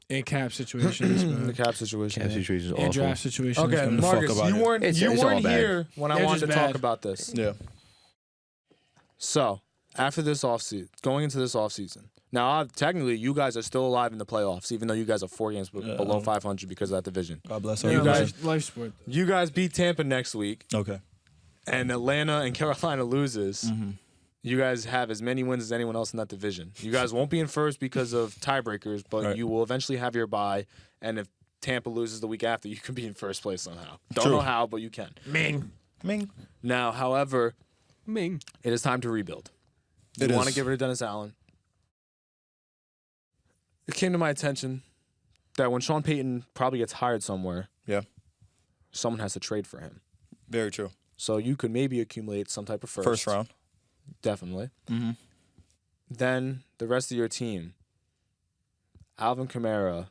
In cap situations, The man. cap situation. Cap situation is In awful. draft situations. Okay, man. the fuck Marcus, about you it. weren't It's all weren't bad. here when I They're wanted to just talk bad. about this. Yeah. So after this offseason, going into this offseason, now technically you guys are still alive in the playoffs, even though you guys are 4 games below 500 because of that division. God bless Yeah, You everybody. guys- life sport. You guys beat Tampa next week, Okay. and Atlanta and Carolina loses. Mm-hmm. You guys have as many wins as anyone else in that division. You guys won't be in first because of tiebreakers, but Right. you will eventually have your bye. And if Tampa loses the week after, you can be in first place somehow. Don't True. know how, but you can. Ming. Ming. Now, however, Ming. it is time to rebuild. You It want to is. get rid of Dennis Allen. It came to my attention that when Sean Payton probably gets hired somewhere, Yeah. someone has to trade for him. Very true. So you could maybe accumulate some type of First round. Definitely. Mm-hmm. Then the rest of your team, Alvin Kamara,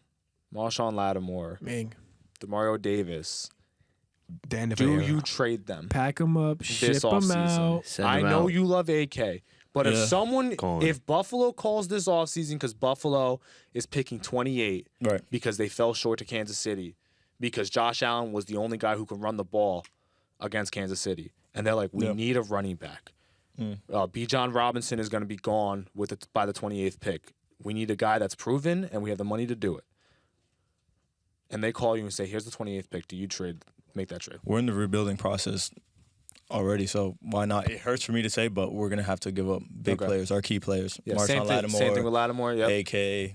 Marshawn Lattimore, Ming. DeMario Davis. Dan Do DeVera. you trade them Pack them up. Ship this them offseason? out. Send I them know out. you love AK, but Yeah. if someone, Gone. if Buffalo calls this offseason because Buffalo is picking 28 Right. because they fell short to Kansas City, because Josh Allen was the only guy who could run the ball against Kansas City, and they're like, we Yeah. need a running back. Mm. B. John Robinson is going to be gone with it by the 28th pick. We need a guy that's proven, and we have the money to do it. And they call you and say, here's the 28th pick. Do you make that trade? We're in the rebuilding process already, so why not? It hurts for me to say, but we're gonna have to give up big Okay. players, our key players. Yeah, Marshawn same Lattimore, thing with Lattimore. Yep. AK.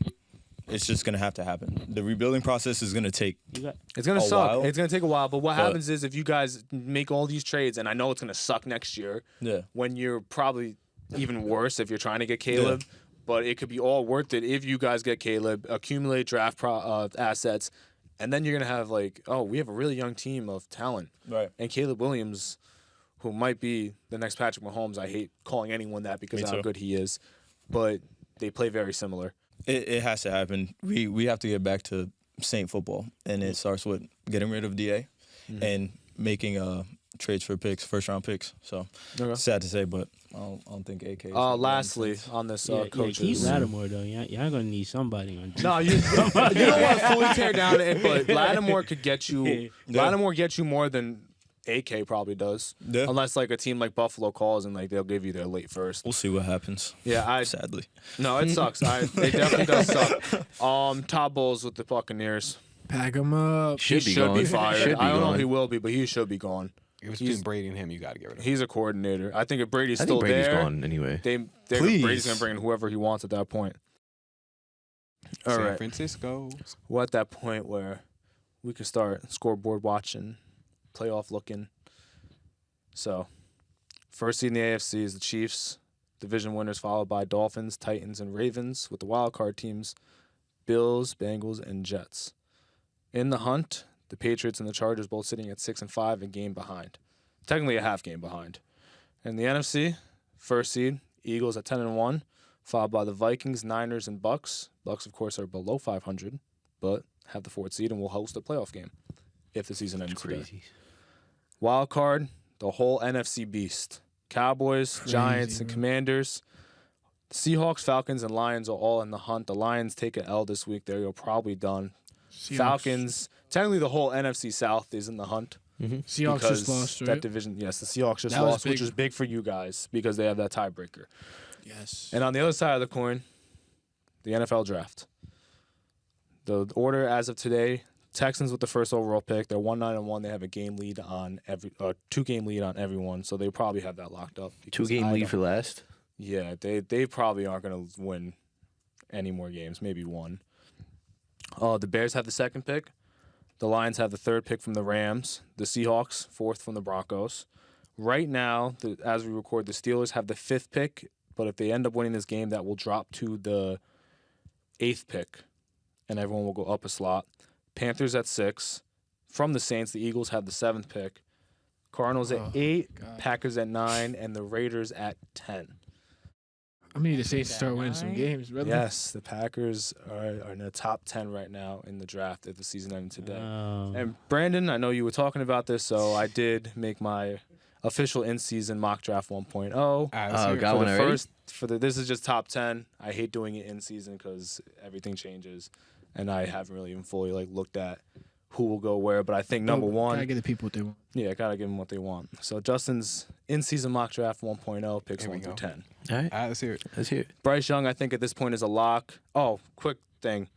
It's just gonna have to happen. The rebuilding process is gonna take. You got It's gonna a suck. while. It's gonna take a while. But what But- happens is if you guys make all these trades, and I know it's gonna suck next year, Yeah. when you're probably even worse if you're trying to get Caleb. But it could be all worth it if you guys get Caleb, accumulate draft assets, and then you're gonna have like, oh, we have a really young team of talent, Right. and Caleb Williams, who might be the next Patrick Mahomes. I hate calling anyone that because Me of how too. good he is, but they play very similar. It has to happen. We have to get back to Saint football, and it starts with getting rid of DA and making trades for picks, first round picks. So Okay. sad to say, but I don't think AK. is Lastly, on this keep coaches. Lattimore though. Y'all gonna need somebody on. No, you don't want to fully tear down it, but Lattimore could get you. Yeah. Lattimore gets you more than AK probably does, Yeah. unless like a team like Buffalo calls and like they'll give you their late first. We'll see what happens. Yeah, Sadly, no, it sucks. It definitely does suck. Todd Bowles with the Buccaneers. Pack them up. He Should be should gone. be fired. Should be I don't know gone. if he will be, but he should be gone. If it's He's- between Brady and him, you got to get rid of him. He's a coordinator. I think if Brady's I still think Brady's there, gone anyway. Please. Brady's gonna bring in whoever he wants at that point. All San right. Francisco. We're at that point where we can start scoreboard watching, playoff looking. So, first seed in the AFC is the Chiefs, division winners, followed by Dolphins, Titans, and Ravens, with the wild card teams Bills, Bengals, and Jets. In the hunt, the Patriots and the Chargers both sitting at 6-5, a game behind. Technically a half game behind. In the NFC, first seed, Eagles at 10-1, followed by the Vikings, Niners, and Bucks. Bucks, of course, are below 500, but have the 4th seed and will host a playoff game if the season ends today. Crazy. Wild card, the whole NFC beast. Cowboys, Crazy, Giants, and man. Commanders. Seahawks, Falcons, and Lions are all in the hunt. The Lions take an L this week. They're probably done. Seahawks. Falcons, technically the whole NFC South is in the hunt. Seahawks because just lost, right? that division, yes, the Seahawks just That was lost, which big. is big for you guys because they have that tiebreaker. Yes. And on the other side of the coin, the NFL draft. The order as of today, Texans with the first overall pick. They're 1-9-1. They have a game lead on 2-game lead on everyone, so they probably have that locked up. because 2-game I lead don't- for last. Yeah, they probably aren't going to win any more games, maybe one. The Bears have the 2nd pick. The Lions have the 3rd pick from the Rams. The Seahawks, 4th from the Broncos. Right now, as we record, the Steelers have the 5th pick, but if they end up winning this game, that will drop to the 8th pick, and everyone will go up a slot. Panthers at 6. From the Saints, the Eagles have the 7th pick. Cardinals at 8, God. Packers at 9, and the Raiders at 10. I'm gonna need the Saints to start winning some games, brother. Yes, the Packers are in the top 10 right now in the draft if the season ended today. And Brandon, I know you were talking about this, so I did make my official in-season mock draft 1.0. All right, let's hear it. got For one the already? first, this is just top 10. I hate doing it in season because everything changes, and I haven't really even fully looked at who will go where. But I think number one, Gotta get the people what they want. yeah, gotta give them what they want. So Justin's in-season mock draft 1.0 picks Here we 1 through go. 10. All right, All right, let's hear it. let's hear it. Bryce Young, I think at this point is a lock. Oh, quick thing.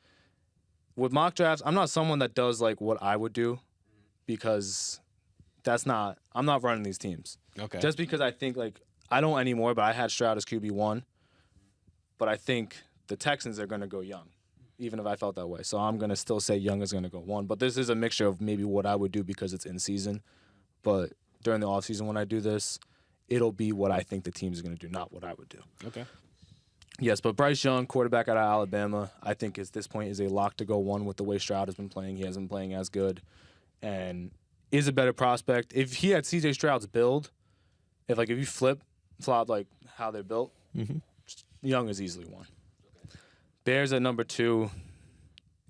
With mock drafts, I'm not someone that does what I would do because I'm not running these teams. Okay. Just because I think I don't anymore, but I had Stroud as QB1. But I think the Texans are going to go Young, even if I felt that way. So I'm going to still say Young is going to go 1. But this is a mixture of maybe what I would do because it's in season. But during the offseason when I do this, it'll be what I think the team's going to do, not what I would do. Okay. Yes, but Bryce Young, quarterback out of Alabama, I think at this point is a lock to go 1 with the way Stroud has been playing. He hasn't been playing as good and is a better prospect. If he had CJ Stroud's build, if you flop how they're built, Young is easily 1. Bears at number 2,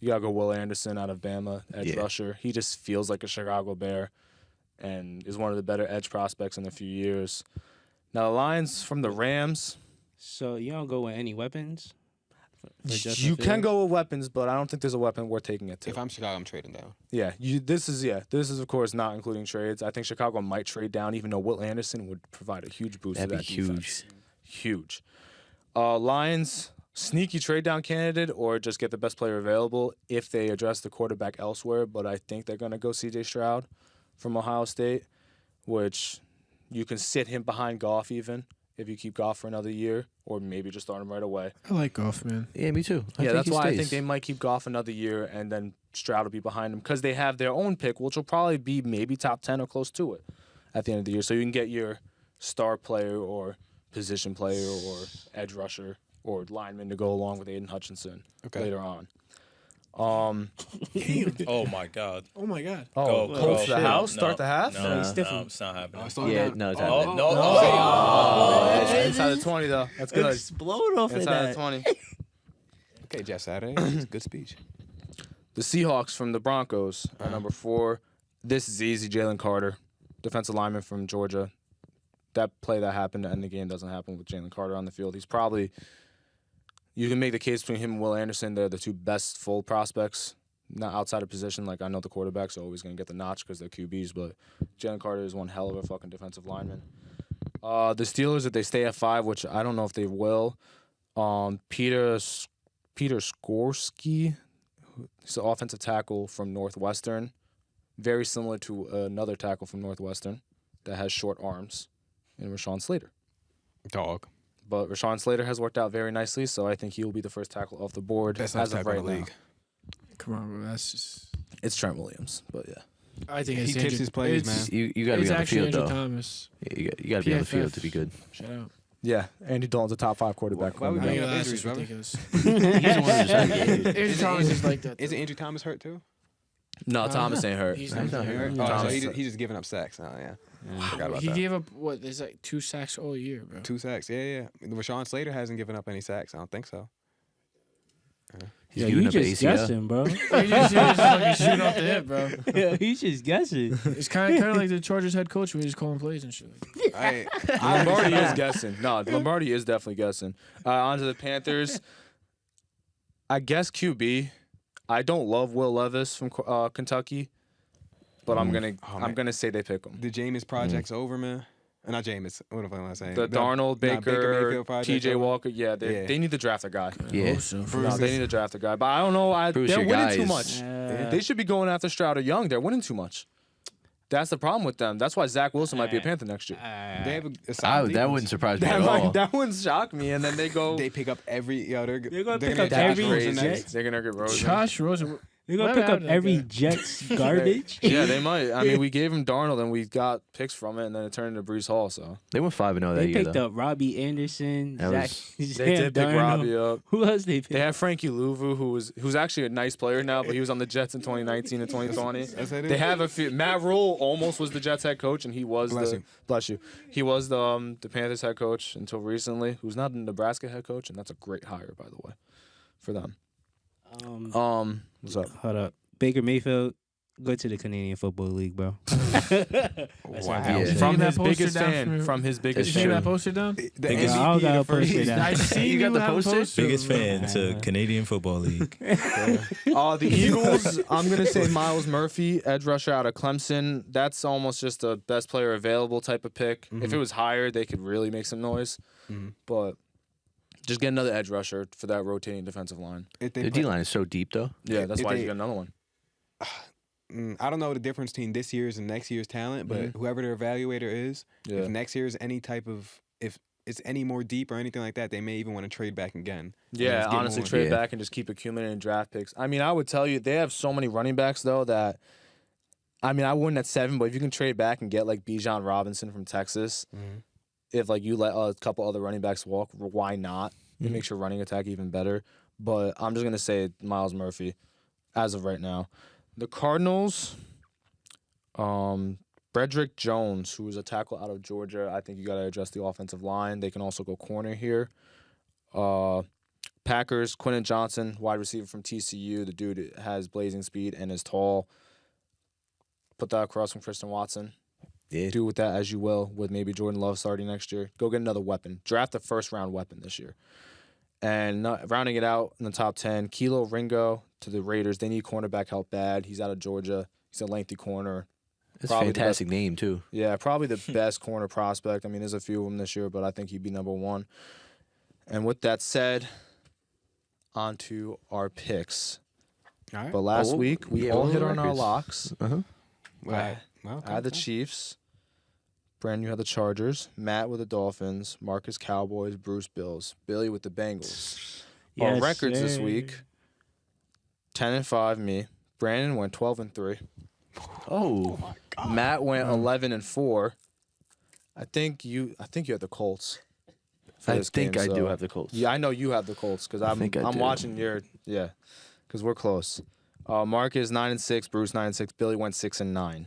you got to go Will Anderson out of Bama, edge Yeah. rusher. He just feels like a Chicago Bear and is one of the better edge prospects in a few years. Now, the Lions from the Rams, So you don't go with any weapons? For Justin you can Fields? go with weapons, but I don't think there's a weapon worth taking it to. If I'm Chicago, I'm trading down. Yeah, this is of course not including trades. I think Chicago might trade down, even though Will Anderson would provide a huge boost That'd to be that huge. defense. Huge. Lions, sneaky trade down candidate, or just get the best player available if they address the quarterback elsewhere. But I think they're gonna go C.J. Stroud from Ohio State, which you can sit him behind Goff even if you keep Goff for another year, or maybe just start him right away. I like golf, man. Yeah, me too. I Yeah, think that's he why I stays. think they might keep Goff another year, and then Stroud will be behind him because they have their own pick, which will probably be maybe top 10 or close to it at the end of the year. So you can get your star player or position player or edge rusher or lineman to go along with Aiden Hutchinson later on. Oh my God. Oh my God. Oh, Go, close go. the house, No, start the half. No, No, no, he's different. it's not happening. Yeah, no, it's Oh, happening. no. Inside the 20 though. That's good. Explode off of Inside the that. 20. Okay, Jeff Saturday. That's a good speech. The Seahawks from the Broncos are number 4. This is easy. Jalen Carter, defensive lineman from Georgia. That play that happened to end the game doesn't happen with Jalen Carter on the field. He's probably, you can make the case between him and Will Anderson. They're the 2 best full prospects, not outside of position. I know the quarterbacks are always going to get the notch because they're QBs, but Jalen Carter is one hell of a fucking defensive lineman. The Steelers, if they stay at 5, which I don't know if they will, Peter Skorsky, he's an offensive tackle from Northwestern, very similar to another tackle from Northwestern that has short arms, and Rashawn Slater. Dog. But Rashawn Slater has worked out very nicely, so I think he will be the first tackle off the board That's as not of type right in the now. league. Come on, bro. That's just. It's Trent Williams, but yeah. I think He it's tips Andrew- his plays, it's- man. You got to It's be on the actually field Andrew though. Thomas. Yeah, you got to be on the field PFF. to be good. Shout out. Yeah, Andy Dalton's a top 5 quarterback. Why would we I bring know up that's injuries, just brother? ridiculous. He's the one who's Andrew Thomas is like that. Isn't Andrew Thomas hurt too? No, Thomas ain't hurt. He's He's not hurt. Oh, so Thomas- he's just giving up sacks. Oh yeah. Forgot about He that. gave up what? There's like 2 sacks all year, bro. 2 sacks. Yeah. Rashawn Slater hasn't given up any sacks. I don't think so. He's Yeah, giving you up just ACL. guessing, bro. He just fucking shooting off the hip, bro. Yeah, he's just guessing. It's kind of like the Chargers head coach when he's just calling plays and shit. Lombardi is guessing. No, Lombardi is definitely guessing. On to the Panthers. I guess QB. I don't love Will Levis from Kentucky, but I'm gonna say they pick him. The Jameis project's over, man. Not Jameis. What the fuck am I saying? The Darnold, Baker, Mayfield project's T.J. over. Walker. Yeah, they need to draft a guy. Yeah. No, they need to draft a guy. But I don't know. Bruce, They're your winning guy too is- much. They should be going after Stroud or Young. They're winning too much. That's the problem with them. That's why Zach Wilson might be a Panther next year. They have a solid That defense. wouldn't surprise me That at all. that wouldn't shock me. And then they go. They pick up every. They're gonna pick gonna up Josh every Rosen Jet. next. They're gonna get Rosen. Josh Rosen. They're gonna What pick up happened? every Okay. Jets garbage. Yeah, they might. I mean, we gave him Darnold and we got picks from it, and then it turned into Brees Hall. So They went 5-0 that They year, picked though. up Robbie Anderson, That Zach. was- they Sam did pick Darnold. Robbie up. Who else they picked? They have Frankie Louvu, who's actually a nice player now, but he was on the Jets in 2019 and 2020. That's what it They is. have a few. Matt Rule almost was the Jets head coach, and he was Bless you. He was the Panthers head coach until recently. Who's not the Nebraska head coach, and that's a great hire, by the way, for them. What's up? Hold up, Baker Mayfield. Go to the Canadian Football League, bro. That's my Yeah. pick. From that his poster biggest down fan. from- From his Did biggest you see true. that poster down? The Biggest- I don't got MVP a the first. poster down. I seen You got the have a poster? Biggest bro. fan to Canadian Football League. The Eagles, I'm going to say Miles Murphy, edge rusher out of Clemson. That's almost just a best player available type of pick. If it was higher, they could really make some noise. But just get another edge rusher for that rotating defensive line. If they The play- D-line is so deep, though. Yeah, that's If why they- you get another one. I don't know the difference between this year's and next year's talent, but whoever their evaluator is, Yeah. if next year's any type of if it's any more deep or anything like that, they may even want to trade back again. Yeah, just get honestly, more. trade Yeah. back and just keep accumulating draft picks. I mean, I would tell you they have so many running backs though that, I mean, I wouldn't at 7, but if you can trade back and get like Bijan Robinson from Texas, if like you let a couple other running backs walk, why not? It makes your running attack even better. But I'm just gonna say Miles Murphy, as of right now. The Cardinals, Frederick Jones, who is a tackle out of Georgia. I think you got to adjust the offensive line. They can also go corner here. Packers, Quentin Johnson, wide receiver from TCU. The dude has blazing speed and is tall. Put that across from Christian Watson. Yeah. Do with that as you will, with maybe Jordan Love starting next year. Go get another weapon. Draft a first-round weapon this year. And rounding it out in the top 10, Kilo Ringo to the Raiders. They need cornerback help bad. He's out of Georgia. He's a lengthy corner. It's a Probably the fantastic name, too. Yeah, probably the best corner prospect. I mean, there's a few of them this year, but I think he'd be number one. And with that said, on to our picks. All right. But last Oh, week, we yeah, all what hit were on the our records? locks. Well, I had the Chiefs. Brand, you had the Chargers. Matt with the Dolphins. Marcus Cowboys. Bruce Bills. Billy with the Bengals. Our Yes, records this sir. week: 10-5. Me. Brandon went 12-3. Oh. Matt went 11-4. I think you had the Colts. for I this think game, I do so- have the Colts. Yeah, I know you have the Colts because I'm think I do. watching your because we're close. Mark is 9-6. Bruce 9-6. Billy went 6-9.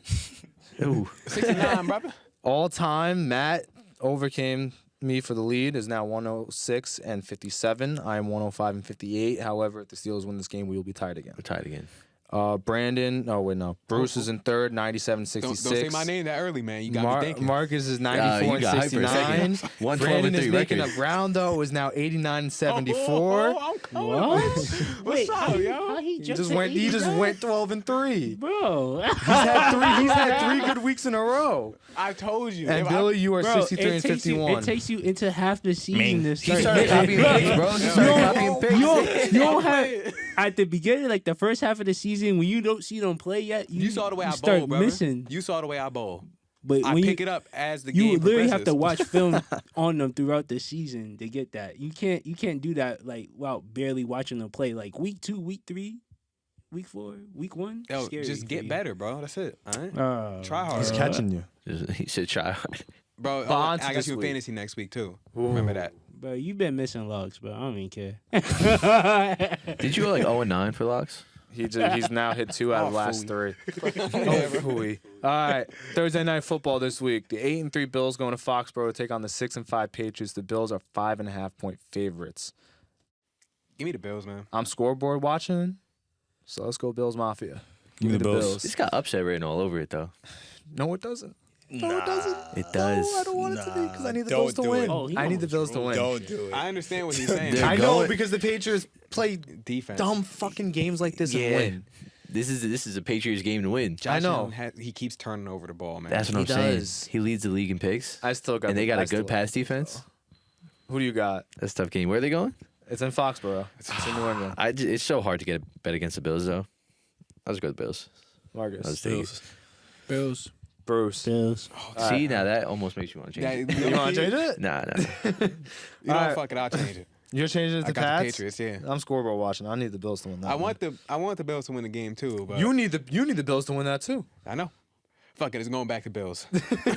Ooh. 69, brother. All time, Matt overcame me for the lead. Is now 106-57. I am 105-58. However, if the Steelers win this game, we will be tied again. We're tied again. Brandon. Oh wait, no. Bruce is in third, 97-66. Don't say my name that early, man. You got me thinking. Marcus is you got hype for a 94-69. second. 112 Brandon and is 3 making record. up ground though. Is now 89-74. What? Wait, up, yo? how he He just just hit went 89? 12-3. Bro. He's had three good weeks in a row. I told you. And If I- Billy, you are Bro, 63-51. it takes you into half the season to He start He started hitting. copying picks, bro. He started copying picks. You don't have at the beginning, like the first half of the season, when you don't see them play yet, You saw the way I start bowl, brother. missing. You saw the way I bowl. But I when pick you it up as the you game literally have to progresses. watch film on them throughout the season to get that. You can't do that like while barely watching them play. Like week 2, week 3, week 4, week 1. Yo, scary just for get you. better, bro. That's it. All right. Try hard. He's catching you. He said, "Child." Bro, But on to I got this you in week. fantasy next week, too. Remember that. Bro, you've been missing logs, bro. I don't even care. Did you go like 0-9 for locks? He's now hit 2 out of the last 3. Phooey. All right, Thursday night football this week. The 8-3 Bills going to Foxborough to take on the 6-5 Patriots. The Bills are 5.5-point favorites. Give me the Bills, man. I'm scoreboard watching, so let's go Bills Mafia. Give me the Bills. It's got upset written all over it though. No, it doesn't. No, it doesn't. It does. No, I don't want it to be because I need the Don't Bills to do win. it. Oh, he I need the almost Bills to rolled. win. Don't do it. I understand what he's saying. They're I know going- because the Patriots play Defense. dumb fucking games like this and win. This is a Patriots game to win. Josh I know. Allen he keeps turning over the ball, man. That's what He I'm saying. does. He leads the league in picks, I still got. and they got I a still good pass defense. Who do you got? That's a tough game. Where are they going? It's in Foxborough. It's in New England. It's so hard to get a bet against the Bills though. I'll just go with the Bills. I'll Marcus. just take it. Bills. Bills. Bruce. Bills. See, now that almost makes you want to change it. You want to change it? Nah. You know, Alright. fuck it. I'll change it. You're changing it I to got the Pats? Patriots. Yeah. I'm scoreboard watching. I need the Bills to win that. I want the Bills to win the game too, but You need the Bills to win that too. I know. Fuck it. It's going back to Bills.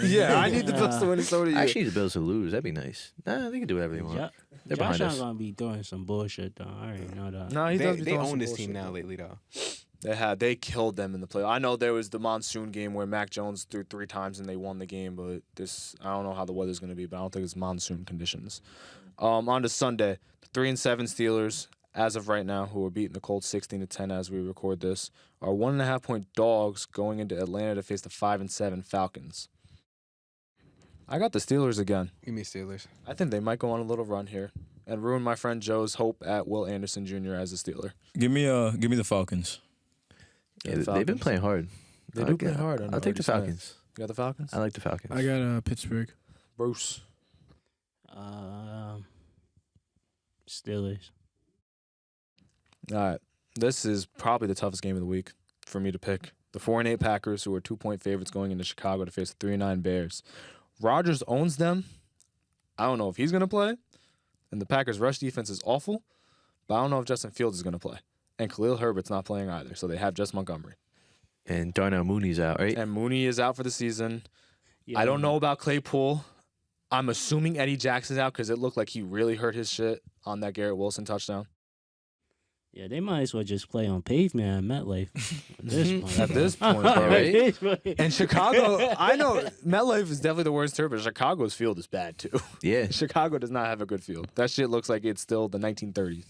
Yeah, I need the Bills to win it. So do you. Actually, the Bills to lose. That'd be nice. Nah, they can do whatever they want. Yeah. They're Josh behind us. not gonna be doing some bullshit though. I already know that. no, he does. They own this team now lately, though. They killed them in the play. I know there was the monsoon game where Mac Jones threw 3 times and they won the game, but I don't know how the weather's going to be, but I don't think it's monsoon conditions. On to Sunday, the 3-7 Steelers, as of right now, who are beating the Colts 16-10 as we record this, are 1.5-point dogs going into Atlanta to face the 5-7 Falcons. I got the Steelers again. Give me Steelers. I think they might go on a little run here and ruin my friend Joe's hope at Will Anderson Jr. as a Steeler. Give me the Falcons. Yeah, The they've been Falcons. playing hard. They do play hard. I know, I'll take already the said it. Falcons. You got the Falcons? I like the Falcons. I got Pittsburgh. Bruce. Steelers. All right. This is probably the toughest game of the week for me to pick. The 4-8 Packers, who are 2-point favorites going into Chicago to face the 3-9 Bears. Rodgers owns them. I don't know if he's going to play. And the Packers' rush defense is awful. But I don't know if Justin Fields is going to play. And Khalil Herbert's not playing either. So they have just Montgomery. And Darnell Mooney's out, right? And Mooney is out for the season. Yeah, I don't know about Claypool. I'm assuming Eddie Jackson's out because it looked like he really hurt his shit on that Garrett Wilson touchdown. Yeah, they might as well just play on pavement at MetLife at this point. At this point, bro. At this point. And Chicago, I know MetLife is definitely the worst turf, but Chicago's field is bad too. Yeah. Chicago does not have a good field. That shit looks like it's still the 1930s.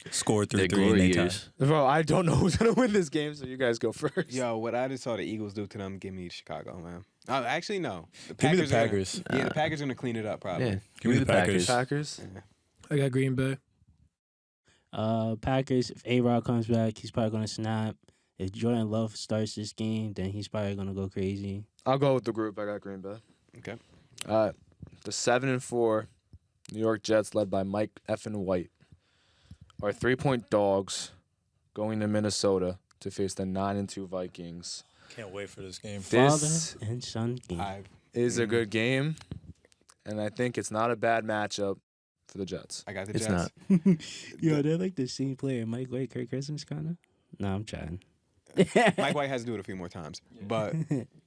Score 3-3 Their in glory their time. years. Bro, I don't know who's going to win this game, so you guys go first. Yo, what I just saw the Eagles do to them, give me Chicago, man. Actually, no. Give me the are gonna- Packers. yeah, the Packers are going to clean it up, probably. Yeah. Give me the Packers. Packers. I got Green Bay. Packers, if A-Rod comes back, he's probably going to snap. If Jordan Love starts this game, then he's probably going to go crazy. I'll go with the group. I got Green Bay. Okay. The 7-4 New York Jets, led by Mike effing White, are 3-point dogs going to Minnesota to face the 9-2 Vikings. Can't wait for this game. This Father and son game. is a good game, and I think it's not a bad matchup for the Jets. I got the It's Jets. not. Yo, they're like the same player. Mike White, Kirk Cousins, kind of. No, I'm trying. Mike White has to do it a few more times. But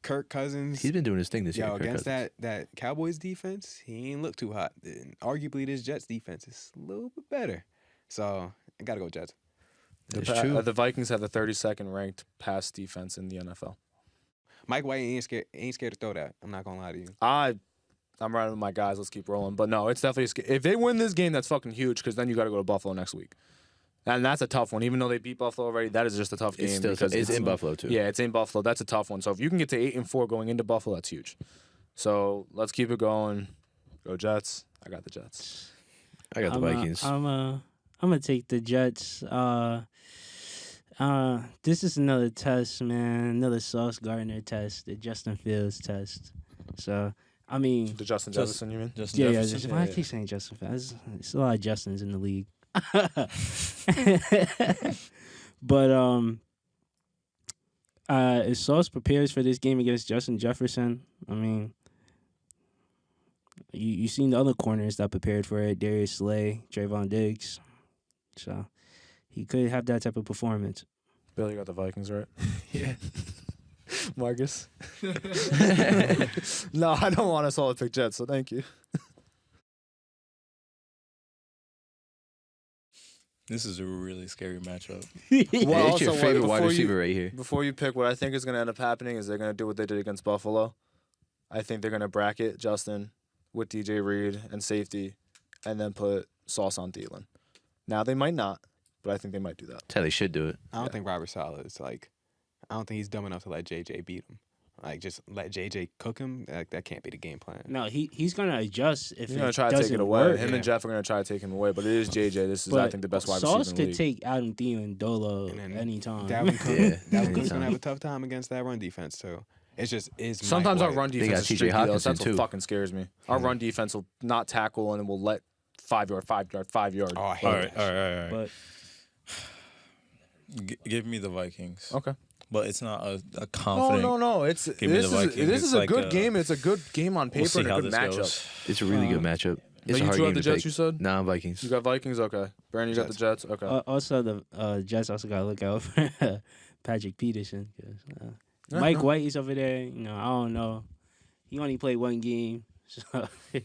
Kirk Cousins, He's been doing his thing this year. yo, Kirk against Cousins. that Cowboys defense, he ain't look too hot. And arguably, this Jets defense is a little bit better. So I got to go Jets. It's true. The Vikings have the 32nd ranked pass defense in the NFL. Mike White ain't scared to throw that. I'm not going to lie to you. I'm riding with my guys. Let's keep rolling. But no, it's definitely if they win this game, that's fucking huge because then you got to go to Buffalo next week, and that's a tough one. Even though they beat Buffalo already, that is just a tough game. It's still because it's in Buffalo too. Yeah, it's in Buffalo. That's a tough one. So if you can get to 8-4 going into Buffalo, that's huge. So let's keep it going. Go Jets. I got the Jets. I got the Vikings. I'm gonna take the Jets. This is another test, man. Another Sauce Gardner test, the Justin Fields test. So I mean, The Justin Jefferson, you mean? Justin yeah. Jefferson. Why I keep saying Justin Fields? There's a lot of Justins in the league. But if Sauce prepares for this game against Justin Jefferson, I mean, you seen the other corners that prepared for it: Darius Slay, Trayvon Diggs. So he could have that type of performance. Bill, you got the Vikings, right? Yeah. Marcus? No, I don't want us all to pick Jets, so thank you. This is a really scary matchup. Yeah, Well, it's your also, what, favorite wide before you- receiver right here. Before you pick, what I think is going to end up happening is they're going to do what they did against Buffalo. I think they're going to bracket Justin with DJ Reed and safety, and then put Sauce on Thielen. Now they might not, but I think they might do that. That's how they should do it. I don't think Robert Saleh is like. I don't think he's dumb enough to let JJ beat him. Like just let JJ cook him. That can't be the game plan. No, he's gonna adjust if He's it going to try to doesn't take it away. work. Him and Jeff are going to try to take him away, but it is JJ. This is, I But think, the best wide Sauce receiver in the could league. take Adam Thielen, Dolo And then anytime. Dalvin Cook. Yeah, Dalvin Cook's anytime. gonna have a tough time against that run defense too. It's just is Sometimes Mike our run They defense got is TJ streaky, though. Hawkinson, That's what too. fucking scares me. Our run defense will not tackle and will let 5 yard. Oh, I hate All that. right. But Give me the Vikings. Okay. But it's not a confident. No. It's Give me the Vikings. this is It's a like good game. It's a good game on paper We'll see and a how good this matchup. goes. It's a really good matchup. But It's a you hard two game have the to Jets, pick. you said? Nah, Vikings. You got Vikings? Okay. Brandon, you got the Jets? Okay. also the Jets also gotta look out for Patrick Peterson because Yeah, Mike no. White is over there. You know, I don't know. He only played one game, so Yeah,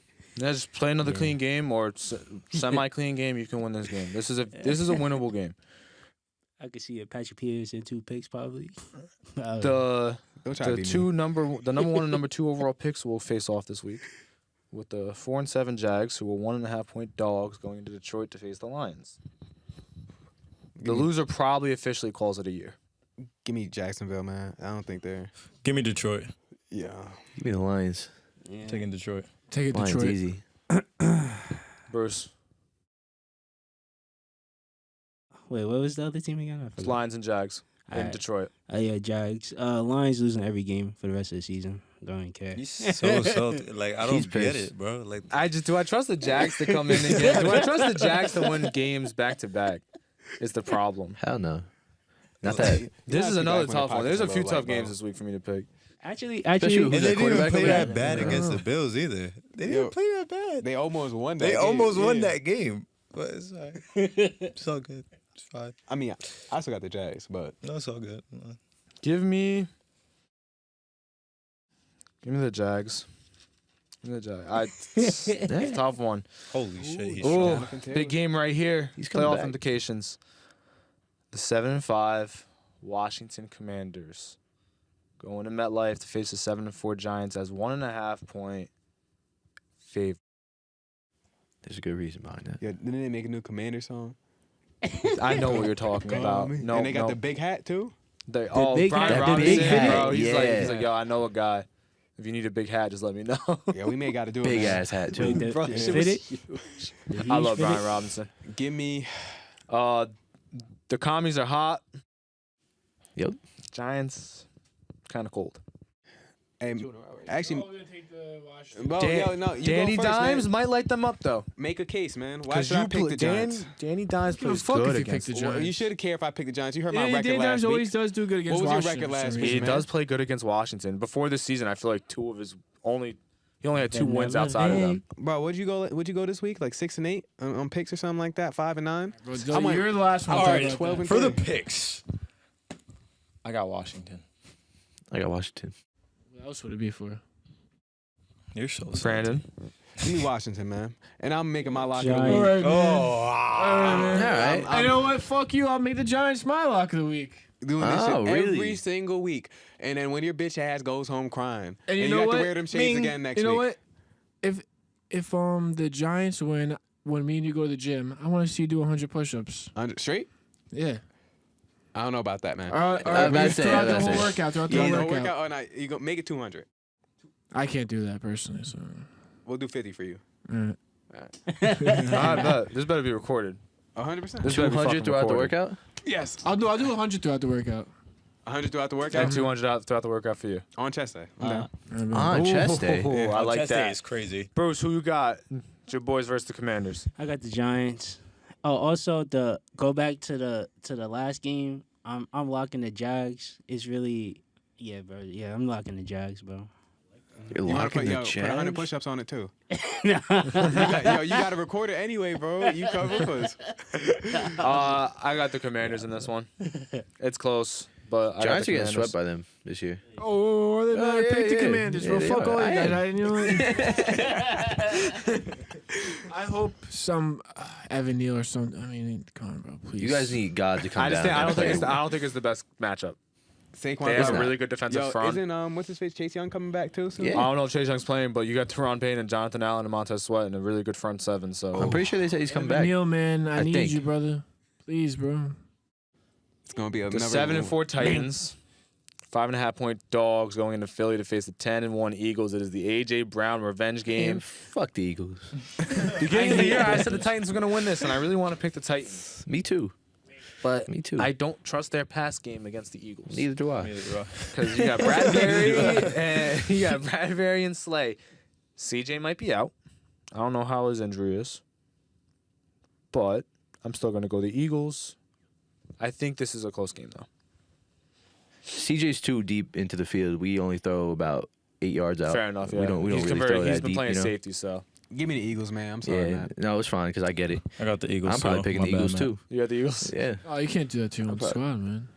just play another Yeah. clean game or semi-clean game. You can win this game. This is a winnable game. I could see a Patrick Peterson 2 picks probably. The Don't try to the beat two me. number 1 and number 2 overall picks will face off this week with the 4-7 Jags, who are 1.5 point dogs, going into Detroit to face the Lions. The Give me- loser probably officially calls it a year. Give me Jacksonville, man. I don't think they're. Give me Detroit. Yeah. Give me the Lions. Yeah. Taking Detroit. Take it, Lions Detroit. easy. Bruce, Wait, what was the other team again? I it's forgot. Lions and Jags in Alright. Detroit. Yeah, Jags. Lions losing every game for the rest of the season. Don't care. He's so salty. Like I He's don't get pissed. it, bro. Like Do I trust the Jags to come in again? Do I trust the Jags to win games back to back? Is the problem. Hell no. Not that. This is another tough one. There's a few Low, tough like, games bro. this week for me to pick. Actually, Who's and that they didn't even quarterback play over that there? bad against the Bills either. They didn't Yo, play that bad. They almost won that. They game, almost won yeah. that game. But it's all right. It's all good. It's fine. I mean, I still got the Jags, but No, it's all good. No. Give me the Jags. Give me the Jags. It's a tough one. Holy shit, he's Oh, Jonathan Taylor. big game right here. He's coming Playoff back. implications. The 7-5 Washington Commanders going to MetLife to face the 7-4 Giants as 1.5 point favorite. There's a good reason behind that. yeah, didn't they make a new Commander song? I know what you're talking about. No, and they got no. the big hat too. They, big Brian hat. That Robinson, big hat. bro. He's Yeah. like, yo, I know a guy. If you need a big hat, just let me know. Yeah, we may got to do it. Big man. ass hat Wait, too. the, Bro, the shit was fitted? The I huge love fitted? Brian Robinson. Give me. The commies are hot. Yep. Giants, kind of cold. Hey, actually, bro, Dan- yo, no, you Danny go first, Dimes man. might light them up though. Make a case, man. Why Because should I pick the Giants? Danny Dimes Give a plays fuck good if you against pick the the Well, Giants. you should care if I pick the Giants. You heard my Yeah, record Dan last Dimes week. always does do good against was your Washington record for last some week, He reason. man? does play good against Washington. Before this season, I feel like he only had 2 They're wins never outside of them. Bro, would you go this week? Like 6 and 8 on picks or something like that? 5 and 9. Bro, I went- you're the last one. All to talk right, about 12 that. and For the 3. picks, I got Washington. I got Washington. What else would it be for? You're so salty. Brandon, Give me Washington, man. And I'm making my lock of the Giants. week. All right, man. Oh, All right, man. All right. You know what? Fuck you. I'll make the Giants my lock of the week. Doing this Oh, shit really? every single week. And then when your bitch ass goes home crying. And you you know have what? to wear them shades Ming, again next you know week. what? If the Giants win when me and you go to the gym, I want to see you do 100 push-ups. Straight? Yeah. I don't know about that, man. All right, I was about to say, throughout I the was whole about to workout. Throughout the You whole don't workout. work out. Oh, no, you go make it 200. I can't do that personally. So. We'll do 50 for you. Alright. I bet this better be recorded. 100%. This better be 200 fucking throughout the recorded. workout? Yes. I'll do 100 throughout the workout. 100 throughout the workout. And 200 out throughout the workout for you. On chest day. I'm down. On chest day. Ooh, I like Chest day that. is crazy. Bruce, who you got? It's your boys versus the Commanders. I got the Giants. Oh, also the go back to the last game. I'm locking the Jags. It's really bro. Yeah, I'm locking the Jags, bro. You're You wanna locking put, the yo, put 100 Jags? push-ups on it, too. You got to record it anyway, bro. You come with us. I got the Commanders in this one. It's close, but I got Giants the are getting Commanders. swept by them this year. Oh, are they not? yeah, Pick the yeah. Commanders, Yeah, bro. they Fuck are. all you I guys. am. You know what? I hope some Evan Neal or something. I mean, come on, bro. Please. You guys need God to come I just down. think, I and don't think play. it's the, I don't think it's the best matchup. Saquon They have a Barkley. really good defensive Yo, front. isn't what's his face Chase Young coming back too soon? Yeah. I don't know if Chase Young's playing, but you got Teron Payne and Jonathan Allen and Montez Sweat and a really good front seven. So I'm pretty sure they said he's coming back. Neal, man, I need think. you, brother. Please, bro. It's gonna be the another 7-4 Titans, 5.5 point dogs going into Philly to face the 10-1 Eagles. It is the AJ Brown revenge Man, game. fuck the Eagles. Beginning of the year, I said the Titans were going to win this, and I really want to pick the Titans. Me too. But Me too. I don't trust their pass game against the Eagles. Neither do I. Because you got Bradbury and you got Bradbury and Slay. CJ might be out. I don't know how his injury is. But I'm still going to go the Eagles. I think this is a close game, though. CJ's too deep into the field. We only throw about 8 yards out. Fair enough, yeah. We don't he's really converted. throw He's that been deep, playing you know? safety, so. Give me the Eagles, man. I'm sorry, Yeah, man. no, it's fine because I get it. I got the Eagles. I'm probably so picking my the bad, Eagles man. too. You got the Eagles? Yeah, Oh, you can't do that to him on the squad, man.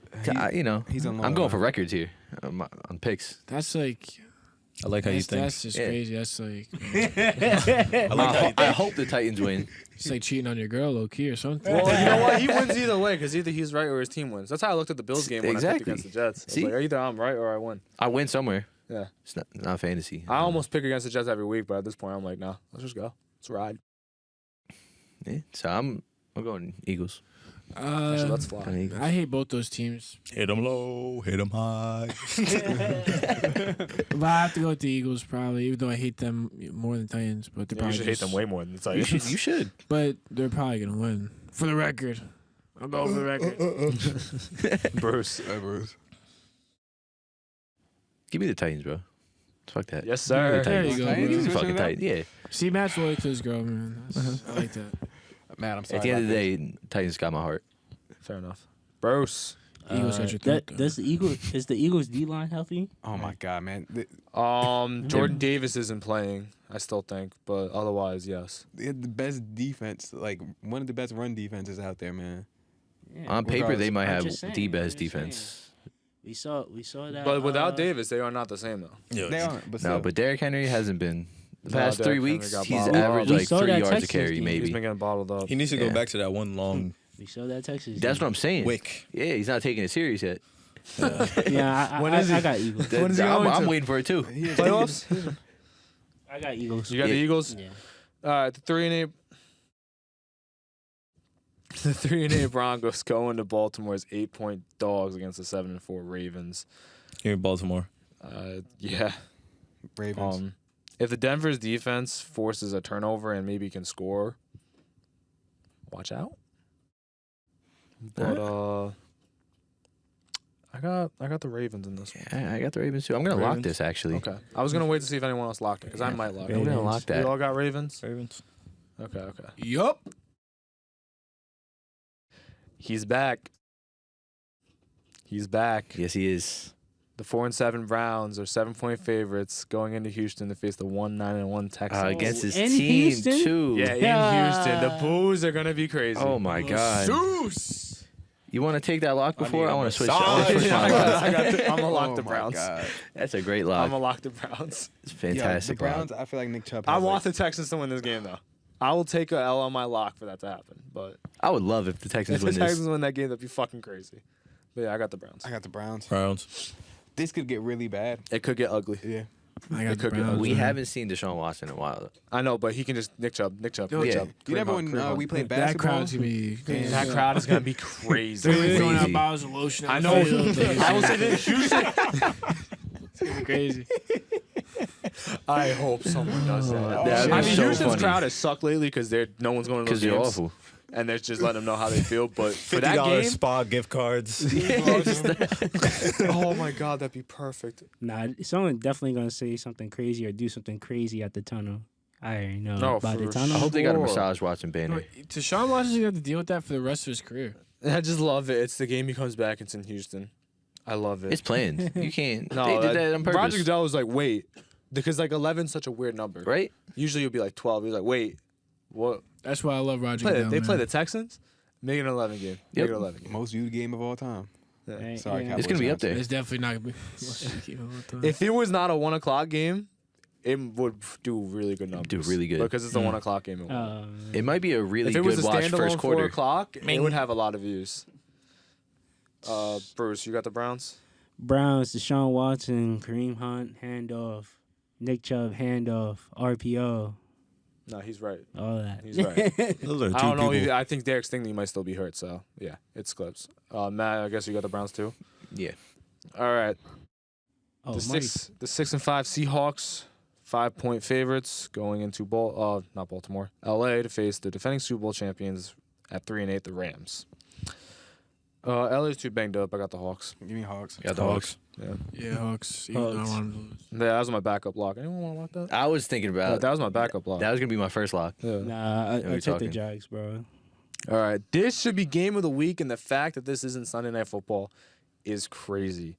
You know, He's on I'm going for records here on picks. That's like. I like how you That's, think. that's just Yeah. crazy. That's like. I like how you I hope the Titans win. It's like cheating on your girl, low key, or something. Well, you know what? He wins either way because either he's right or his team wins. That's how I looked at the Bills game when I Exactly. picked against the Jets. I was See? like, either I'm right or I win. I win somewhere. Yeah. It's not fantasy. I almost pick against the Jets every week, but at this point, I'm like, nah, let's just go. Let's ride. Yeah, so I'm going Eagles. Actually, let's fly. Kinda Eagles. I hate both those teams, hit them low, hit them high. but I have to go with the Eagles probably, even though I hate them more than Titans. But they're Yeah, you probably should hate just- them way more than the You Titans. should. You should. But they're probably gonna win. For the record, I'll go for the record. Bruce. Give me the Titans, bro. Fuck that. Yes, Give me sir. the There Titans. you go, Titans? bro. You Fucking switching it up? Titans. Yeah. See, Matt's loyal to his girl, man. I like that. Man, I'm sorry. At the end of the about day, Titans got my heart. Fair enough. Bruce. Eagles got your throat, though. Does the Eagles is the Eagles D line healthy? this. Oh my God, man. Jordan Davis isn't playing, I still think, but otherwise, yes. They had the best defense, like one of the best run defenses out there, man. Yeah. On paper, they might I'm have just saying, the I'm best just saying. defense. We saw that. But without Davis, they are not the same, though. They aren't, but No, still. but Derrick Henry hasn't been. The No, past 3 Derrick Henry weeks, got he's bottled averaged up. We like saw 3 that yards a Texans carry, game. He's maybe. been getting bottled up. He needs to go Yeah. back to that one long we saw that Texas. That's what game. I'm saying. wick. Yeah, he's not taking it serious yet. Yeah, When is he? I got Eagles. When is he I'm, going I'm to? waiting for it too. Playoffs? I got Eagles. You got the Yeah. Eagles? Yeah. The 3-8. The 3-8 Broncos go into Baltimore's 8-point dogs against the 7-4 Ravens. Here in Baltimore. Yeah. Ravens. If the Denver's defense forces a turnover and maybe can score, watch out. But I got the Ravens in this one. I got the Ravens too. I'm gonna lock Ravens? this actually. Okay. I was gonna wait to see if anyone else locked it because I might lock it. I'm gonna lock that. You all got Ravens? Ravens. Okay. Yup. He's back. He's back. Yes, he is. The 4-7 Browns are 7-point favorites going into Houston to face the 1-9-1 Texans. Against his in team Houston? too. Yeah, in Houston. The boos are gonna be crazy. Oh my God. Zeus. You want to take that lock before? need I a want to switch. massage. I wanna switch my lock. I'm gonna lock Oh the my Browns. God. That's a great I'm lock. gonna lock the Browns. It's Yeah, fantastic. the Browns. I feel like Nick Chubb. I has, want like, the Texans to win this game though. I will take a L on my lock for that to happen. But I would love if the if Texans the win Texans this. win that game, that'd be fucking crazy. But yeah, I got the Browns. I got the Browns. Browns. This could get really bad. It could get ugly. Yeah. I It got the could get Browns. We man. haven't seen Deshaun Watson in a while. I know, but he can just Nick Chubb. Yo, Nick Chubb. yeah. You remember when we played That basketball? crowd's gonna be. That crowd is gonna be crazy. They're gonna be throwing out Crazy. bottles of lotion. I on know. the field. I was in Houston. It's gonna be crazy. I hope someone does that. That'd I be mean, so Houston's funny. crowd has sucked lately because no one's going to those Because they're games, awful. and they're just letting them know how they feel. But for that $50 game, spa gift cards. oh my god, that'd be perfect. Nah, someone definitely gonna say something crazy or do something crazy at the tunnel. I already know No, about the for tunnel. I hope they got a Sure. massage Watson No, banner. Deshaun Watson's gonna have to deal with that for the rest of his career. I just love it. It's the game he comes back. It's in Houston. I love it. It's planned. You can't. no, they did that on purpose. Roger Goodell was like, wait, because like 11's such a weird number. Right? Usually you'll be like 12. He's like, wait, what? That's why I love Roger They Goodell. play man. the Texans. Make it an 11 game. Make Yep. it an 11 game. Most viewed game of all time. Right? Sorry, Yeah. Cowboys It's gonna be fans. up there. It's definitely not gonna be. If it was not a 1 o'clock game, it would do really good numbers. Do really good. because it's a 1 o'clock game. It won't. It might be a really if it was good a watch standalone first 4 quarter. o'clock, it would have a lot of views. Bruce, you got the Browns? Browns, Deshaun Watson, Kareem Hunt, handoff. Nick Chubb, handoff. RPO. No, he's right. All that. He's right. Those are two I don't know. people. I think Derek Stingley might still be hurt. So yeah, it's clips. Matt, I guess you got the Browns too. Yeah. All right. Oh, the Mike. 6 and 5 Seahawks, 5-point favorites going into not Baltimore, LA to face the defending Super Bowl champions at 3-8, the Rams. LA's too banged up. I got the Hawks. Give me Hawks. Got the Hawks. Yeah, Yeah, Hawks. Even though I Hawks. want them to lose. yeah, that was my backup lock. Anyone want to lock that? I was thinking about That was my backup lock. that was gonna be my first lock. Yeah. Nah, I we took the talking? Jags, bro. All right, this should be game of the week, and the fact that this isn't Sunday Night Football is crazy.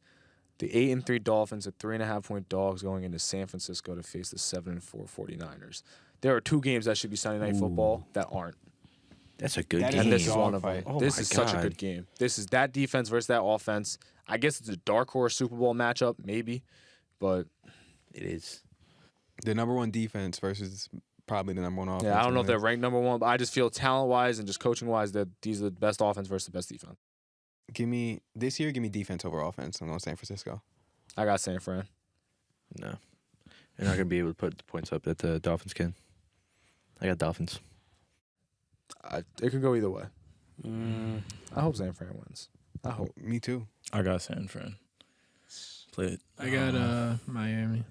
The 8-3 Dolphins are 3.5-point dogs going into San Francisco to face the 7-4 49ers. There are 2 games that should be Sunday Night Football that aren't. That's a good That is game. And this is dog one of them. fight. Oh This my is such a God. good game. This is that defense versus that offense. I guess it's a dark horse Super Bowl matchup, maybe, but It is. The number 1 defense versus probably the number 1 offense. yeah, I don't know if in they're the- ranked number 1, but I just feel talent-wise and just coaching-wise that these are the best offense versus the best defense. Give me defense over offense. I'm going San Francisco. I got San Fran. No. They're not gonna be able to put the points up that the Dolphins can. I got Dolphins. It could go either way. Mm, I hope San Fran wins. I hope. Me too. I got San Fran. Play it. I got Miami.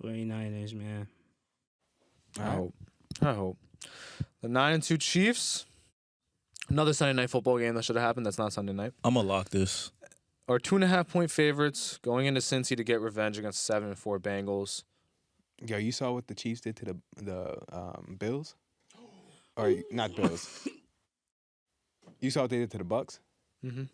49ers, man. I hope. I hope. The 9-2 Chiefs. Another Sunday Night Football game that should have happened. That's not Sunday night. I'm gonna lock this. Are 2.5-point favorites going into Cincy to get revenge against 7-4 Bengals. Yo, you saw what the Chiefs did to the Bills? Or not Bills. You saw what they did to the Bucks? Mm-hmm.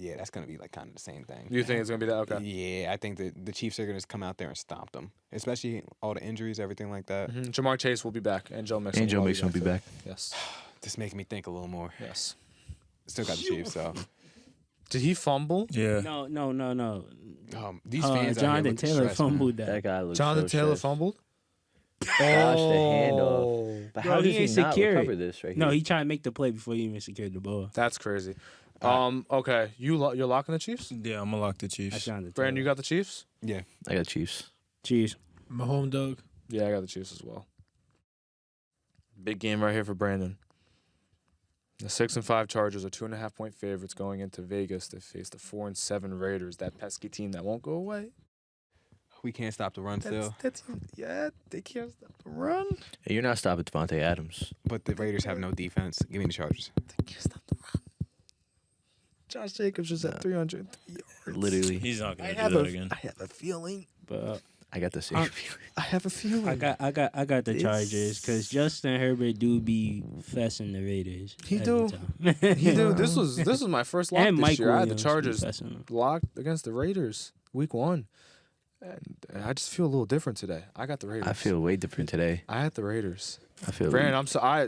Yeah, that's gonna be like kind of the same thing. You think it's gonna be that? Okay. Yeah, I think that the Chiefs are gonna just come out there and stomp them, especially all the injuries, everything like that. Mhm. Jamar Chase will be back, and Joe Mixon. And Joe will Mixon will be too. back. Yes. Just making me think a little more. Yes. Still got the Chiefs, so Did he fumble? Yeah. No. these fans out here Jonathan look Taylor stressed, man. fumbled that. That guy looks Jonathan so Taylor stressed. fumbled. Gosh, the handoff. But Bro, how he does he ain't not secure it. recover this right No, here? he tried to make the play before he even secured the ball. That's crazy. Okay, you're locking the Chiefs. Yeah, I'm gonna lock the That's Chiefs. Jonathan Brandon, Taylor. you got the Chiefs. Yeah, I got Chiefs. Chiefs. I'm a home dog. Yeah, I got the Chiefs as well. Big game right here for Brandon. The 6 and 5 Chargers are 2.5-point favorites going into Vegas to face the 4 and 7 Raiders. That pesky team that won't go away. we can't stop the run still, Yeah, they can't stop the run. Hey, you're not stopping Devontae Adams. but the Raiders have no defense. Give me the Chargers. They can't stop the run. Josh Jacobs just at 300 yards. Literally. He's not I gonna do have that again. I have a feeling. But I got the same Uh, feeling. I have a feeling. I got the This- Chargers because Justin Herbert do be fessing the Raiders. He every do. time. He do. This was my first lock and this Mike year. I had the Williams be Chargers fessing them. locked against the Raiders week 1. And I just feel a little different today. I got the Raiders. I feel way different today. I had the Raiders. I feel Brandon,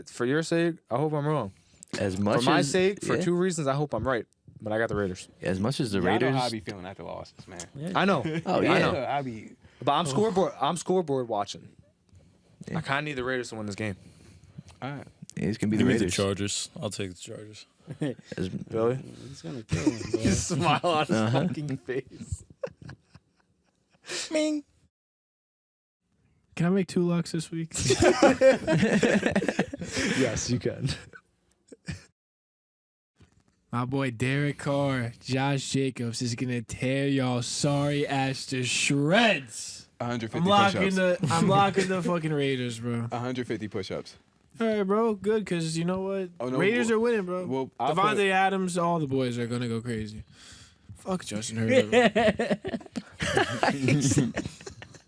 for your sake, I hope I'm wrong. as much For my as, sake, for yeah, 2 reasons, I hope I'm right. But I got the Raiders. as much as the Y'all know Raiders. how I be feeling after losses, man. I know. Oh I yeah. know. I be. But I'm scoreboard watching. Yeah. I kind of need the Raiders to win this game. All right. It's gonna be the Give me the Raiders. Chargers. I'll take the Chargers. As- Billy? He's gonna kill him, bro. Smile on his Uh-huh. fucking face. Can I make 2 locks this week? Yes, you can. My boy Derek Carr, Josh Jacobs is gonna tear y'all sorry ass to shreds. 150 I'm push-ups. locking the fucking Raiders, bro. 150 push-ups. All right, bro, good, cause you know what? Oh, no, Raiders are winning, bro. Well, I'll Devontae Adams, all the boys are gonna go crazy. Fuck Justin Herbert.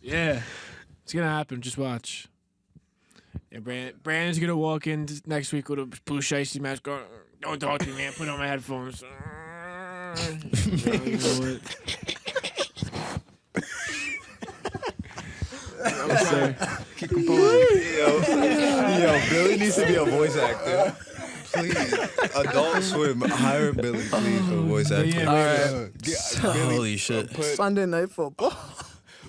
Yeah, it's gonna happen. Just watch. And Brandon's gonna walk in next week with a blue shiesty mask. Going, don't talk to me, man. Put on my headphones. You know what? Keep composing. Yo, Billy needs to be a voice actor. please. Adult Swim, hire Billy, please, for voice acting. Yeah, Holy shit. Sunday Night Football.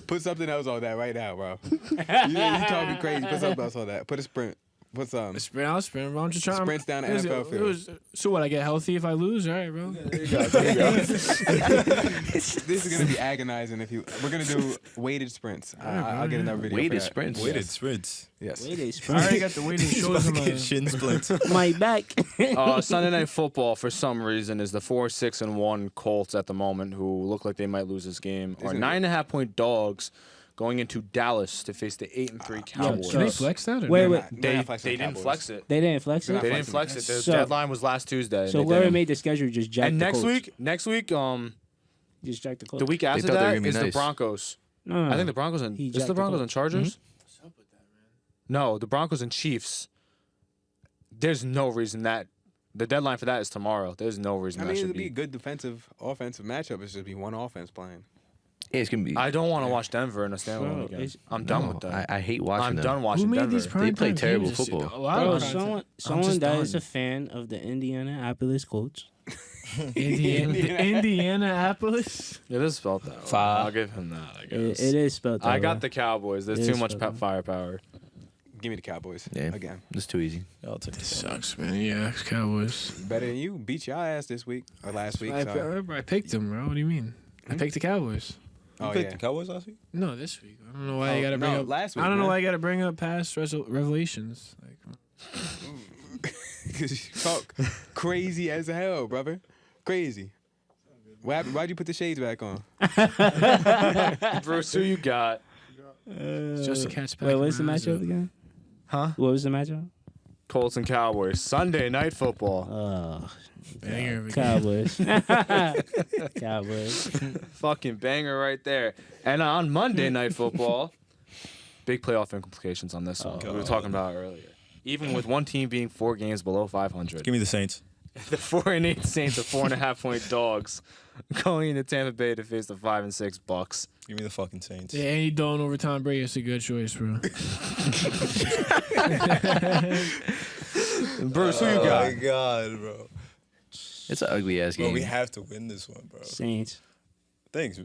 Put something else on that right now, bro. you talking crazy. Put something else on that. Put a sprint. Put some. Sprint out, sprint. I'm just trying. Sprints down the NFL field. So what? I get healthy if I lose, all right, bro. This is gonna be agonizing if you. We're gonna do weighted sprints. I'll get another video. Weighted for that. sprints. Weighted sprints. Yes. Wait, it's I already got the weighted shoulders on Fucking my. shin splints. my back. Sunday Night Football, for some reason, is the 4-6-1 Colts at the moment, who look like they might lose this game. Are Isn't it? 9.5-point dogs going into Dallas to face the 8-3 Cowboys. Can they flex that? Or Wait, no? wait. They didn't flex it. They didn't flex They're it. not They didn't flexing flex it. The So- deadline was last Tuesday. So and they whoever didn't. made the schedule just jacked And the next Colts. week, Just jacked the Colts. the week after thought they were that gonna be is the nice. Broncos. No, I think the Broncos and He is jacked the the Broncos and Colts. Chargers. No, the Broncos and Chiefs. There's no reason that the deadline for that is tomorrow. There's no reason I that mean, should it'd be a be. good defensive, offensive matchup. It's just be one offense playing. Yeah, it's gonna be. I don't want to watch Denver in a Bro, standalone again. it's- I'm done no, with that. I hate watching I'm them. done watching Who made Denver. these prime play time terrible games this year? football. A lot Bro, of content. someone just that is done. a fan of the Indianapolis Colts. Indianapolis. It is spelled that way. Five. I'll give him that. I guess. It is spelled that I way. got the Cowboys. There's It too is much spelled that. firepower. Give me the Cowboys Yeah. again. It's too easy. I'll take this. Sucks, man. Yeah, Cowboys. Better than you. Beat your ass this week or last week. Sorry. I picked them, bro. What do you mean? I picked the Cowboys. You Oh picked yeah. the Cowboys last week? No, this week. I don't know why Oh, you got to bring no, up. last week, I don't know man. why you got to bring up past revelations. Like, Because you talk crazy as hell, brother. Crazy. What happened? Why'd you put the shades back on? Bruce, who you got? it's just a catch back. Wait, what's the man. matchup again? Huh? What was the matchup? Colts and Cowboys. Sunday Night Football. Banger of a game. Cowboys. Cowboys. Fucking banger right there. And on Monday Night Football, big playoff implications on this one. We were talking about it earlier. Even with one team being 4 games below 500, Give me the Saints. the 4-8 Saints are 4.5-point dogs going into Tampa Bay to face the 5-6 Bucks. Give me the fucking Saints. Yeah, Andy Dalton over Tom Brady. It's a good choice, bro. Bruce, who you Oh got? my god, bro. It's an ugly ass Bro, game. we have to win this one, bro. Saints. Thanks,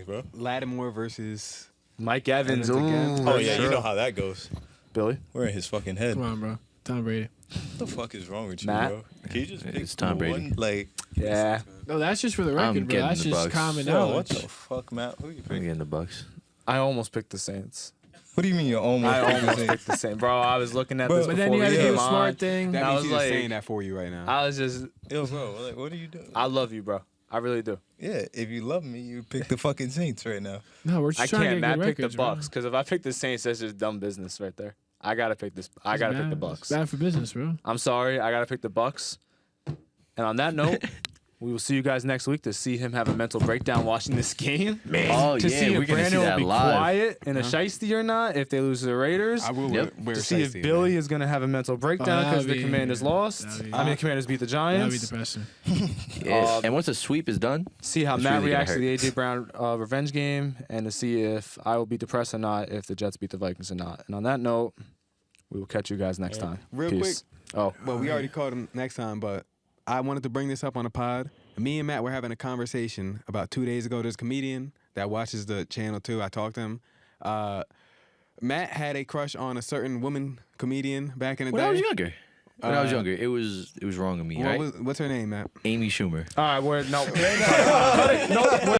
bro. Lattimore versus. Mike Evans. Evans again. Ooh, Oh yeah, sure. you know how that goes. Billy. We're in his fucking head. Come on, bro. Tom Brady. What the fuck is wrong with you, Matt? bro? Can you just pick It's Tom Brady. one? Like, Yeah. No, that's just for the I'm record, bro. getting That's the just Bucks. common yo, knowledge. what the fuck, Matt? Who you I'm picking? getting the Bucks. I almost picked the Saints. What do you mean you're almost I picking the almost Saints? picked the Saints. Bro, I was looking at Bro, this But before then you had we to do came a on. smart thing. That I means was he's just like- saying that for you right now. I was just, Yo, bro, like, what are you doing? I love you, bro. I really do. Yeah, if you love me, you pick the fucking Saints right now. No, we're just I trying can't. to Matt get good picked the records, bro. Bucks because if I pick the Saints, that's just dumb business right there. I gotta pick this. I It's gotta pick bad. the It's Bucks. bad for business, bro. I'm sorry. I gotta pick the Bucks. And on that note, we will see you guys next week to see him have a mental breakdown watching this game. Oh, to yeah, see we're if gonna see Brandon will that be live. quiet and a shiesty or not if they lose to the Raiders. I will Yep. wear To see if shiesty, Billy man. is gonna have a mental breakdown that because would the be- Commanders lost. that'd be- I mean, the Commanders beat the That'd be Giants. depressing. Yeah. And once the sweep is done, See how It's Matt really gonna reacts to the hurt. AJ Brown revenge game, and to see if I will be depressed or not if the Jets beat the Vikings or not. And on that note, we will catch you guys next time. Real Peace. Oh, Well, we already called him next time, but I wanted to bring this up on the pod. Me and Matt were having a conversation about 2 days ago. There's a comedian that watches the channel too. I talked to him. Matt had a crush on a certain woman comedian back in the when day. I was younger. When I was Uh, younger, it was wrong of me, right? What's her name, Matt? Amy Schumer. all right. We're no.